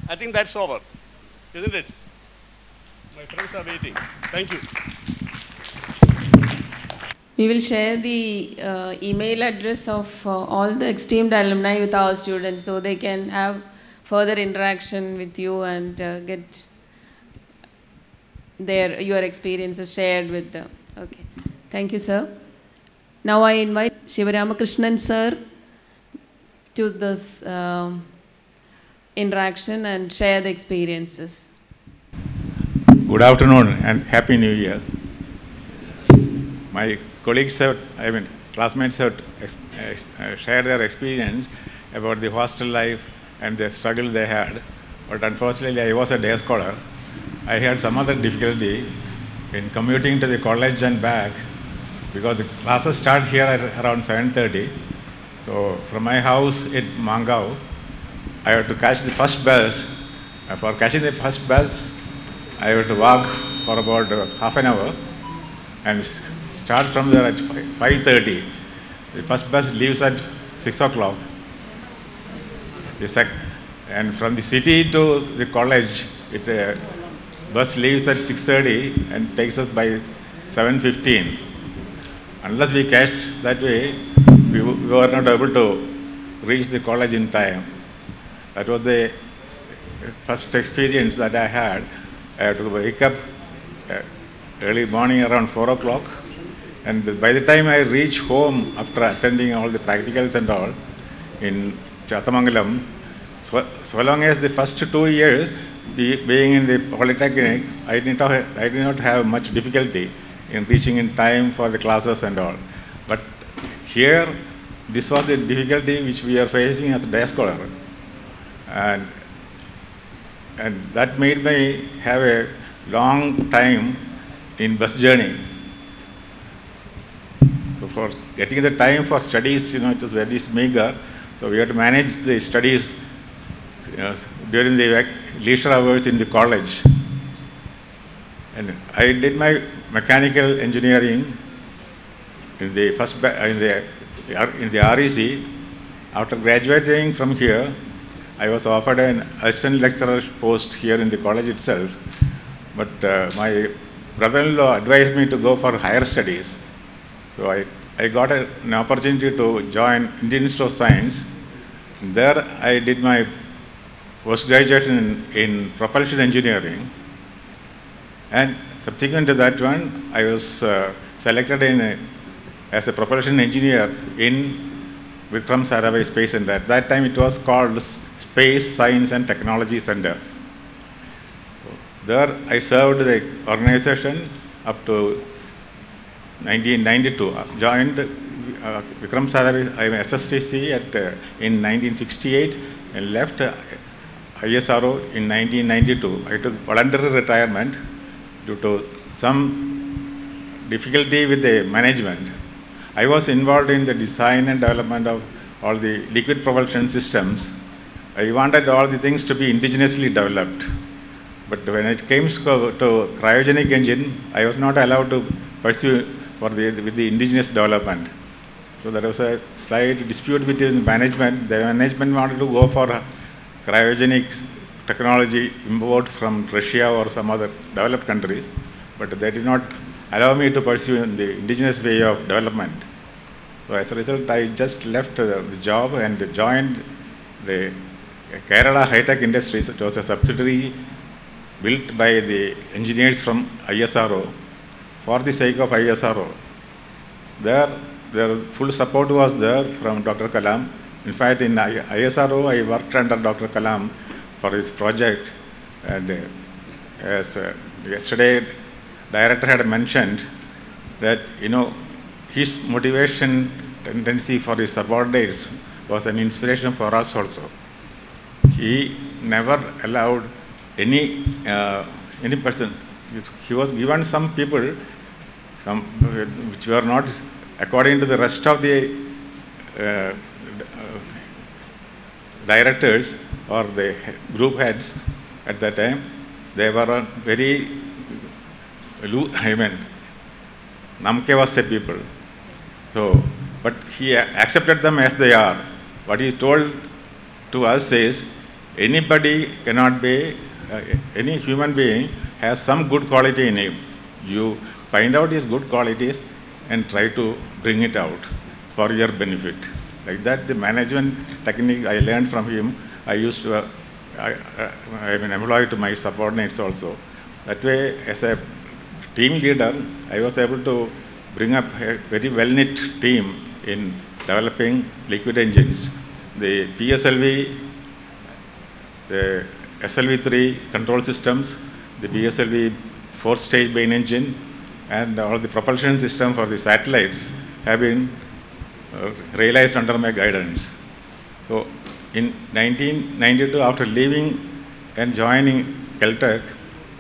I think that's over. Isn't it? My friends are waiting. Thank you.
We will share the email address of all the esteemed alumni with our students so they can have further interaction with you and get your experiences shared with them. Okay. Thank you, sir. Now I invite Sivaramakrishnan sir to this interaction and share the experiences.
Good afternoon and Happy New Year. My colleagues have, classmates have shared their experience about the hostel life and the struggle they had. But unfortunately, I was a day scholar. I had some other difficulty in commuting to the college and back because the classes start here at around 7:30. So from my house in Mangao, I had to catch the first bus. For catching the first bus, I had to walk for about half an hour and start from there at 5:30. The first bus leaves at 6 o'clock. And from the city to the college, bus leaves at 6:30 and takes us by 7:15. Unless we catch that way, we were not able to reach the college in time. That was the first experience that I had. I had to wake up early morning around 4 o'clock, and by the time I reached home after attending all the practicals and all in Chatamangalam, so long as the first 2 years being in the Polytechnic, I did not have much difficulty in reaching in time for the classes and all. But here, this was the difficulty which we are facing as a day scholar. And that made me have a long time in bus journey. So for getting the time for studies, it was very meager. So we had to manage the studies during the leisure hours in the college. And I did my mechanical engineering in the in the REC. After graduating from here,
I was offered an assistant lecturer post here in the college itself, but my brother-in-law advised me to go for higher studies. So I got an opportunity to join Indian Institute of Science. There I did my post-graduation in propulsion engineering, and subsequent to that one, I was selected as a propulsion engineer in Vikram Sarabhai Space Center. At that time it was called Space Science and Technology Center. There I served the organization up to 1992. Joined Vikram Sarabhai SSTC in 1968 and left ISRO in 1992. I took voluntary retirement due to some difficulty with the management. I was involved in the design and development of all the liquid propulsion systems. I wanted all the things to be indigenously developed. But when it came to cryogenic engine, I was not allowed to pursue with the indigenous development. So there was a slight dispute between management. The management wanted to go for cryogenic technology import from Russia or some other developed countries, but they did not allow me to pursue the indigenous way of development. So as a result, I just left the job and joined the Kerala High Tech Industries. It was a subsidiary built by the engineers from ISRO for the sake of ISRO. Their full support was there from Dr. Kalam. In fact, in ISRO, I worked under Dr. Kalam for his project. And as yesterday, director had mentioned that, his motivation tendency for his subordinates was an inspiration for us also. He never allowed any person. He was given some people, which were not according to the rest of the directors or the group heads at that time. They were very, namke people. So, but he accepted them as they are. What he told to us is, anybody cannot be, any human being has some good quality in him. You find out his good qualities and try to bring it out for your benefit. Like that, the management technique I learned from him, I used to, employ to my subordinates also. That way, as a team leader, I was able to bring up a very well-knit team in developing liquid engines. The PSLV, the SLV3 control systems, the PSLV 4-stage main engine, and all the propulsion system for the satellites have been realized under my guidance. So in 1992, after leaving and joining Caltech,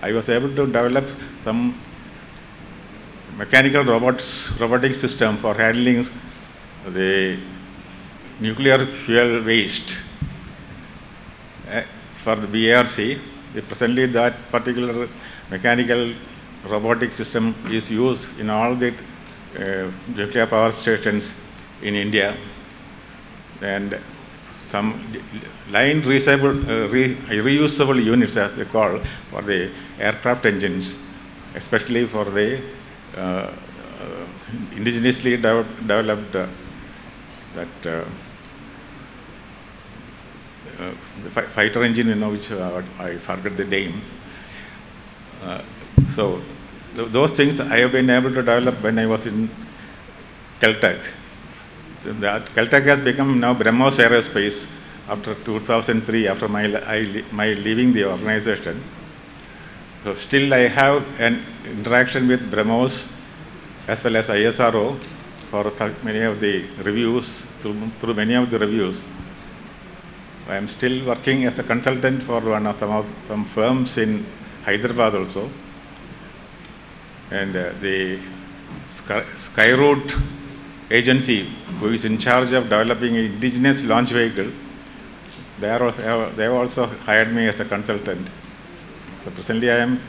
I was able to develop some mechanical robotic system for handling the nuclear fuel waste for the BARC. Presently, that particular mechanical robotic system is used in all the nuclear power stations in India, and some line reusable units, as they call, for the aircraft engines, especially for the indigenously developed the fighter engine, which I forget the name. So those things I have been able to develop when I was in Caltech. That Caltech has become now BrahMos Aerospace after 2003, after my leaving the organization. So still I have an interaction with BrahMos as well as ISRO for many of the reviews, through many of the reviews. I am still working as a consultant for some firms in Hyderabad also. And the Skyroot agency, who is in charge of developing an indigenous launch vehicle, they have also hired me as a consultant. So presently I am,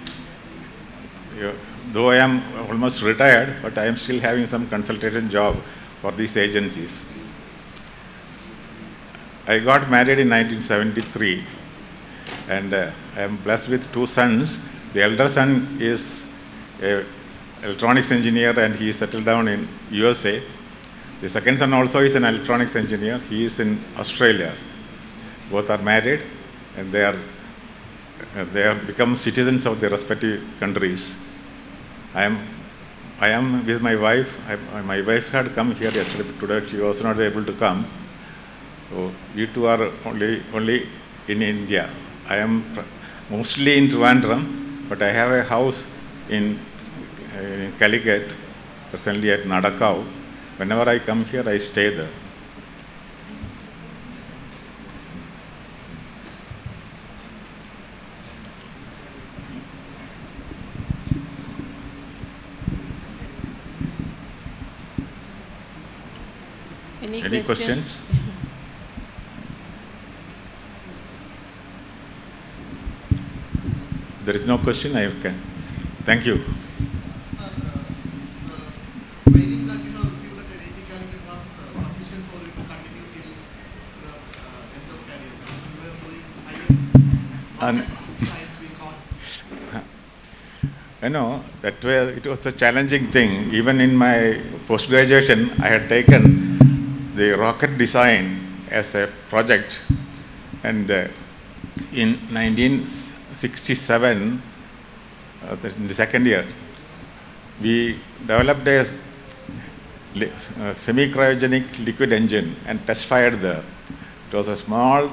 though I am almost retired, but I am still having some consultation job for these agencies. I got married in 1973, and I am blessed with 2 sons. The elder son is an electronics engineer, and he is settled down in USA. The second son also is an electronics engineer. He is in Australia. Both are married, and they have become citizens of their respective countries. I am with my wife. My wife had come here yesterday, but today she was not able to come. So we two are only in India. I am mostly in Trivandrum, but I have a house in Calicut, presently at Nadakau. Whenever I come here, I stay there.
Any questions?
There is no question. I can. Thank you. I know that way it was a challenging thing. Even in my post-graduation, I had taken the rocket design as a project, and in 1967, in the second year, we developed a semi-cryogenic liquid engine and test fired there. It was a small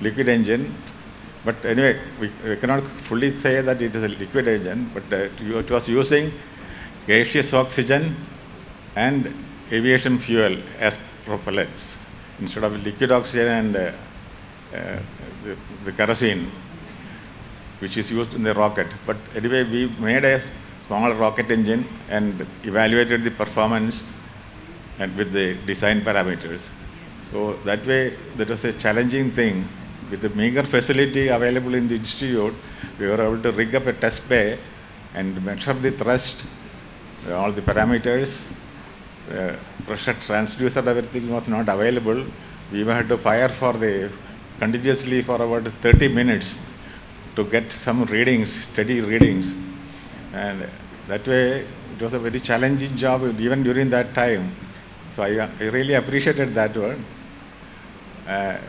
liquid engine, but anyway, we cannot fully say that it is a liquid engine, but it was using gaseous oxygen and aviation fuel as propellants instead of liquid oxygen and the kerosene, which is used in the rocket. But anyway, we made a small rocket engine and evaluated the performance and with the design parameters. So that way, that was a challenging thing. With the meager facility available in the institute, we were able to rig up a test bay and measure the thrust, all the parameters, pressure transducer, everything was not available. We had to fire continuously for about 30 minutes to get some readings, steady readings. And that way, it was a very challenging job even during that time. So I really appreciated that one.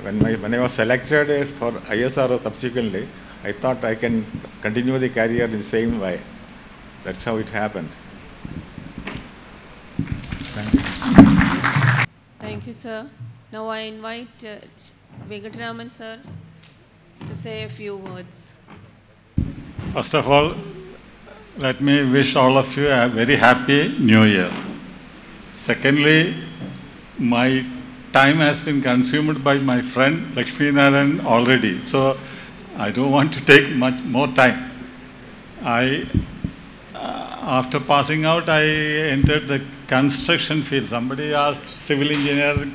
When I was selected for ISRO subsequently, I thought I can continue the career in the same way. That's how it happened. Thank you.
Thank you, sir. Now I invite Venkataraman sir to say a few words.
First of all, let me wish all of you a very happy New Year. Secondly, my time has been consumed by my friend Lakshmi Narayan already, so I don't want to take much more time. After passing out, I entered the construction field. Somebody asked civil engineer,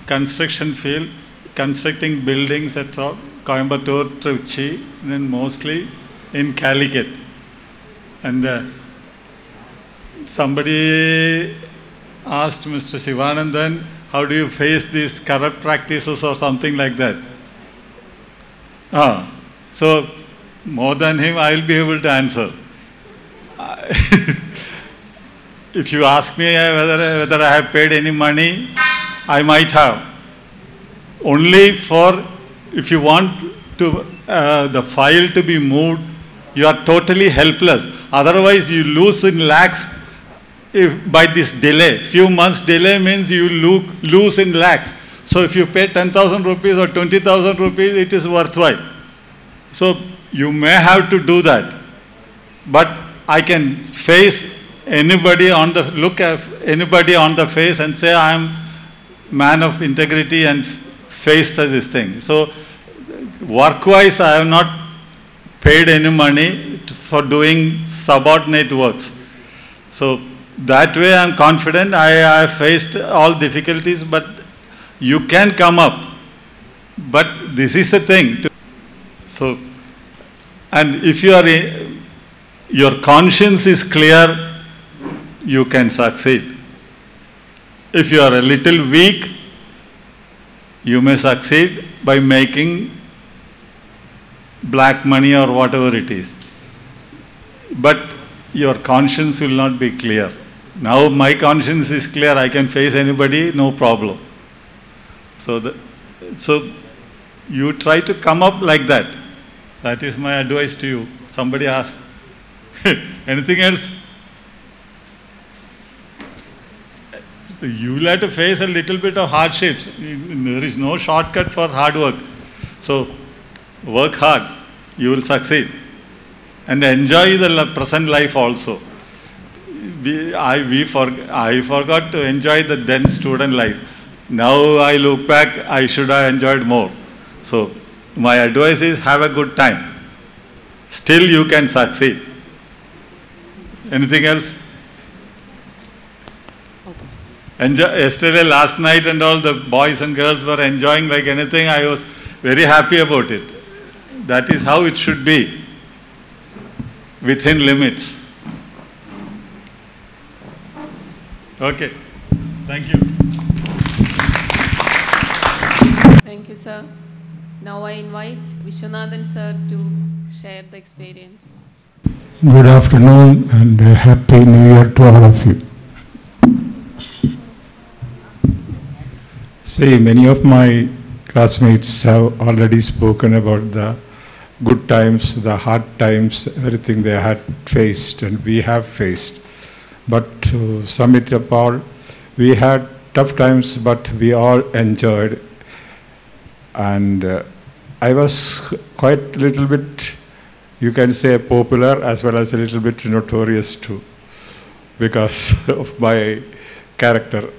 construction field, constructing buildings at Coimbatore, Trichy, and then mostly in Calicut. And somebody asked Mr. Sivanandan, how do you face these corrupt practices or something like that? So more than him, I will be able to answer. If you ask me whether I have paid any money, I might have. Only for if you want to the file to be moved, you are totally helpless. Otherwise, you lose in lakhs by this delay. Few months delay means you lose in lakhs. So if you pay 10,000 rupees or 20,000 rupees, it is worthwhile. So you may have to do that. But I can face anybody look at anybody on the face and say I am man of integrity and face this thing. So work-wise, I have not paid any money for doing subordinate works. So that way I am confident. I have faced all difficulties, but you can come up. But this is the thing. So, and if you are your conscience is clear, you can succeed. If you are a little weak, you may succeed by making black money or whatever it is. But your conscience will not be clear. Now my conscience is clear, I can face anybody, no problem. So you try to come up like that. That is my advice to you. Somebody asked. Anything else? So you will have to face a little bit of hardships. There is no shortcut for hard work. So work hard, you will succeed. And enjoy the present life also. I forgot to enjoy the then student life. Now I look back, I should have enjoyed more. So my advice is have a good time. Still you can succeed. Anything else? Enjoy. Yesterday, last night and all the boys and girls were enjoying like anything. I was very happy about it. That is how it should be. Within limits. Okay. Thank you.
Thank you, sir. Now I invite Vishwanathan sir to share the experience.
Good afternoon and Happy New Year to all of you. See, many of my classmates have already spoken about the good times, the hard times, everything they had faced and we have faced. But to sum it up all, we had tough times, but we all enjoyed. And I was quite a little bit, you can say, popular as well as a little bit notorious too, because of my character.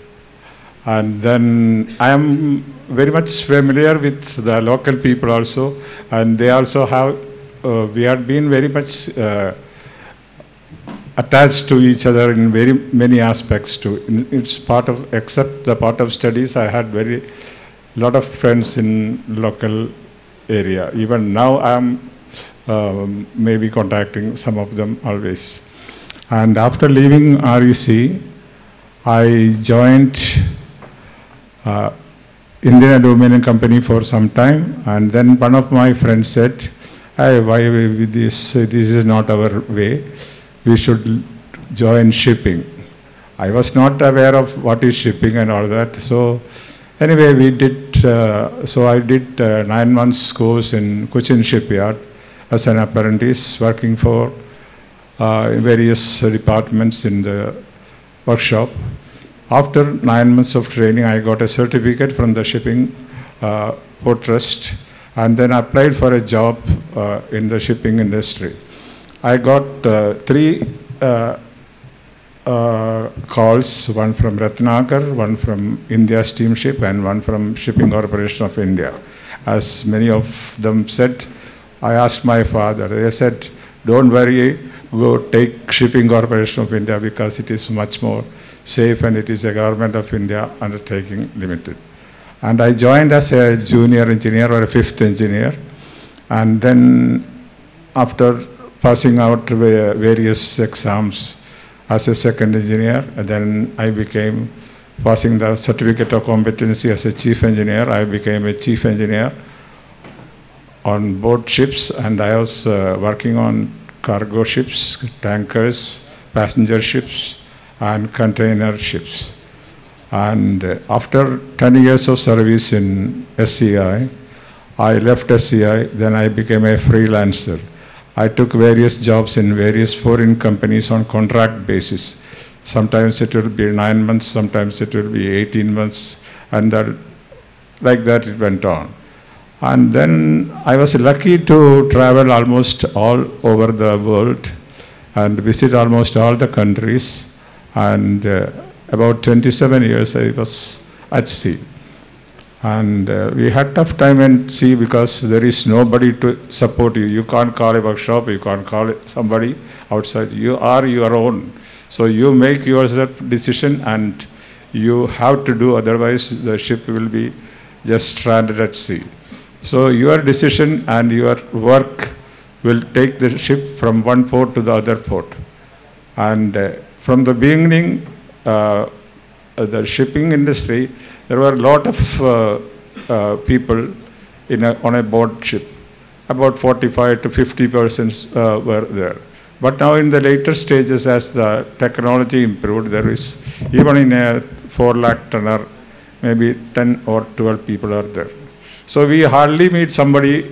And then I am very much familiar with the local people also, and they also have, we have been very much attached to each other in very many aspects too. It's part of, except the part of studies, I had very lot of friends in local area. Even now I am maybe contacting some of them always. And after leaving REC, I joined Indian Aluminum Company for some time, and then one of my friends said, hey, why this is not our way, we should join shipping. I was not aware of what is shipping and all that. So anyway, we did, so I did 9 months course in Cochin Shipyard as an apprentice, working for various departments in the workshop. After 9 months of training, I got a certificate from the shipping port trust, and then I applied for a job in the shipping industry. I got 3 calls, one from Ratnakar, one from India Steamship, and one from Shipping Corporation of India. As many of them said, I asked my father, they said, don't worry, go take Shipping Corporation of India because it is much more safe and it is a Government of India undertaking limited. And I joined as a junior engineer or a 5th engineer, and then after passing out various exams as a 2nd engineer, and then I became, passing the certificate of competency as a chief engineer, I became a chief engineer on board ships, and I was working on cargo ships, tankers, passenger ships, and container ships. And after 10 years of service in SCI, I left SCI, then I became a freelancer. I took various jobs in various foreign companies on contract basis. Sometimes it will be 9 months, sometimes it will be 18 months, and like that it went on. And then I was lucky to travel almost all over the world and visit almost all the countries. And about 27 years I was at sea. And we had tough time at sea because there is nobody to support you. You can't call a workshop, you can't call somebody outside. You are your own. So you make yourself decision and you have to do, otherwise the ship will be just stranded at sea. So your decision and your work will take the ship from one port to the other port. And from the beginning, the shipping industry, there were a lot of people on a boat ship. About 45 to 50 persons were there. But now in the later stages, as the technology improved, there is, even in a 4 lakh tonner, maybe 10 or 12 people are there. So we hardly meet somebody,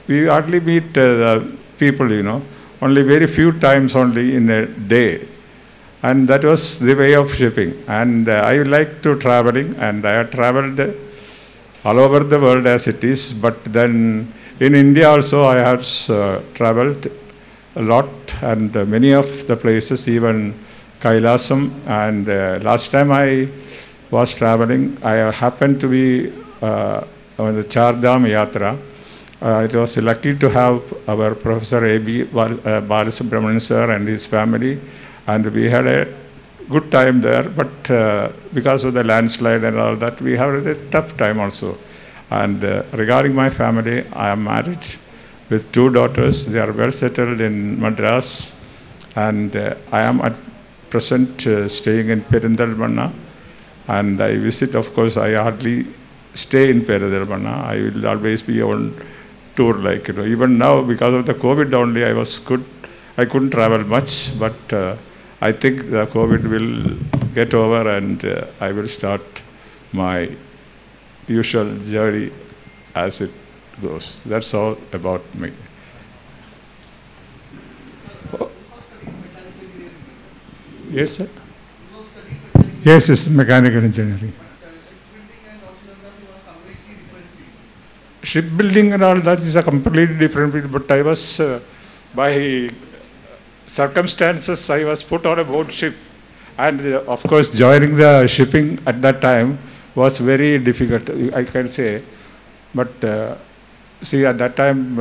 we hardly meet the people, only very few times only in a day. And that was the way of shipping. And I like to traveling, and I have traveled all over the world as it is. But then in India also I have traveled a lot, and many of the places, even Kailasam. And last time I was traveling, I happened to be on the Char Dham Yatra. It was lucky to have our Professor A.B. Balasubramanian sir and his family, and we had a good time there, but because of the landslide and all that, we had a tough time also. And regarding my family, I am married with 2 daughters. They are well settled in Madras, and I am at present staying in Perindalmanna, and I visit, of course, I hardly stay in Perindalmanna. I will always be on tour, like, even now, because of the COVID only, I couldn't travel much, but I think the COVID will get over, and I will start my usual journey as it goes. That's all about me. Yes, sir? Yes, it's mechanical engineering. Shipbuilding and all that is a completely different field, but I was, by circumstances, I was put on a boat ship, and of course joining the shipping at that time was very difficult, I can say. But see, at that time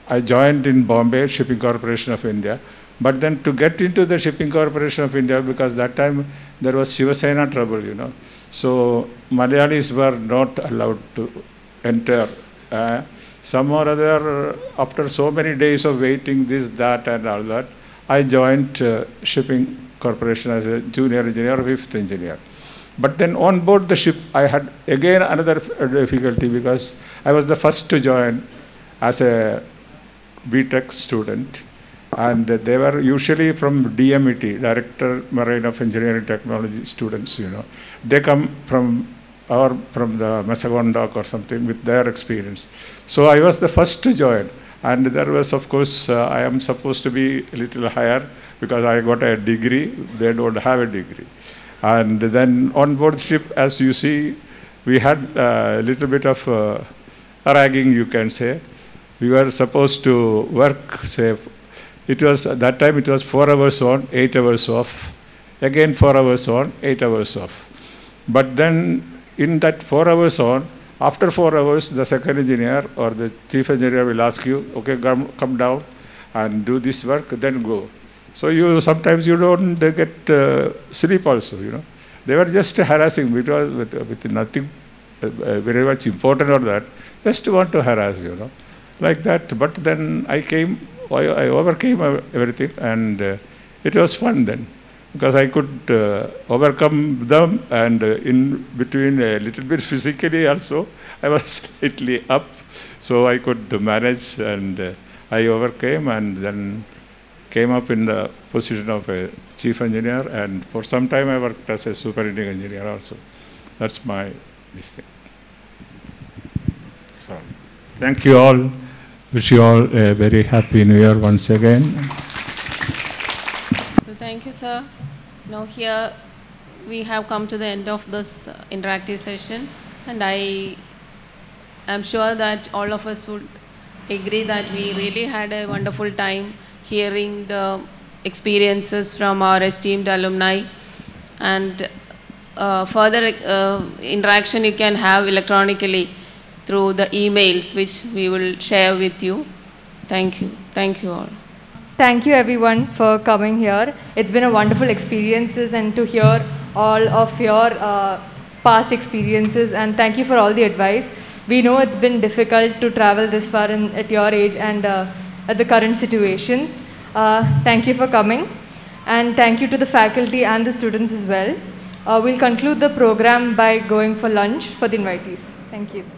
I joined in Bombay Shipping Corporation of India, but then to get into the Shipping Corporation of India, because that time there was Shiva Sena trouble, so Malayalis were not allowed to enter. Some or other, after so many days of waiting, this, that, and all that, I joined Shipping Corporation as a junior engineer, 5th engineer. But then on board the ship, I had again another difficulty, because I was the first to join as a BTech student, and they were usually from DMET, Director Marine of Engineering Technology students, They come from the Mazagon Dock or something with their experience. So I was the first to join, and there was, of course, I am supposed to be a little higher because I got a degree. They don't have a degree. And then on board ship, as you see, we had a little bit of ragging, you can say. We were supposed to work, say, it was, at that time it was 4 hours on, 8 hours off. Again 4 hours on, 8 hours off. But then in that 4 hours on, after 4 hours, the second engineer or the chief engineer will ask you, okay, come down and do this work, then go. So sometimes you don't get sleep also, They were just harassing me. It was with nothing very much important or that. Just want to harass, like that. But then I overcame everything, and it was fun then. Because I could overcome them, and in between a little bit physically also, I was slightly up, so I could manage, and I overcame, and then came up in the position of a chief engineer, and for some time I worked as a superintending engineer also. That's my thing. So, thank you all. Wish you all a very happy New Year once again.
So thank you, sir. Now here we have come to the end of this interactive session, and I am sure that all of us would agree that we really had a wonderful time hearing the experiences from our esteemed alumni, and further interaction you can have electronically through the emails which we will share with you. Thank you. Thank you all.
Thank you everyone for coming here. It's been a wonderful experiences, and to hear all of your past experiences, and thank you for all the advice. We know it's been difficult to travel this far at your age and at the current situations. Thank you for coming, and thank you to the faculty and the students as well. We'll conclude the program by going for lunch for the invitees. Thank you.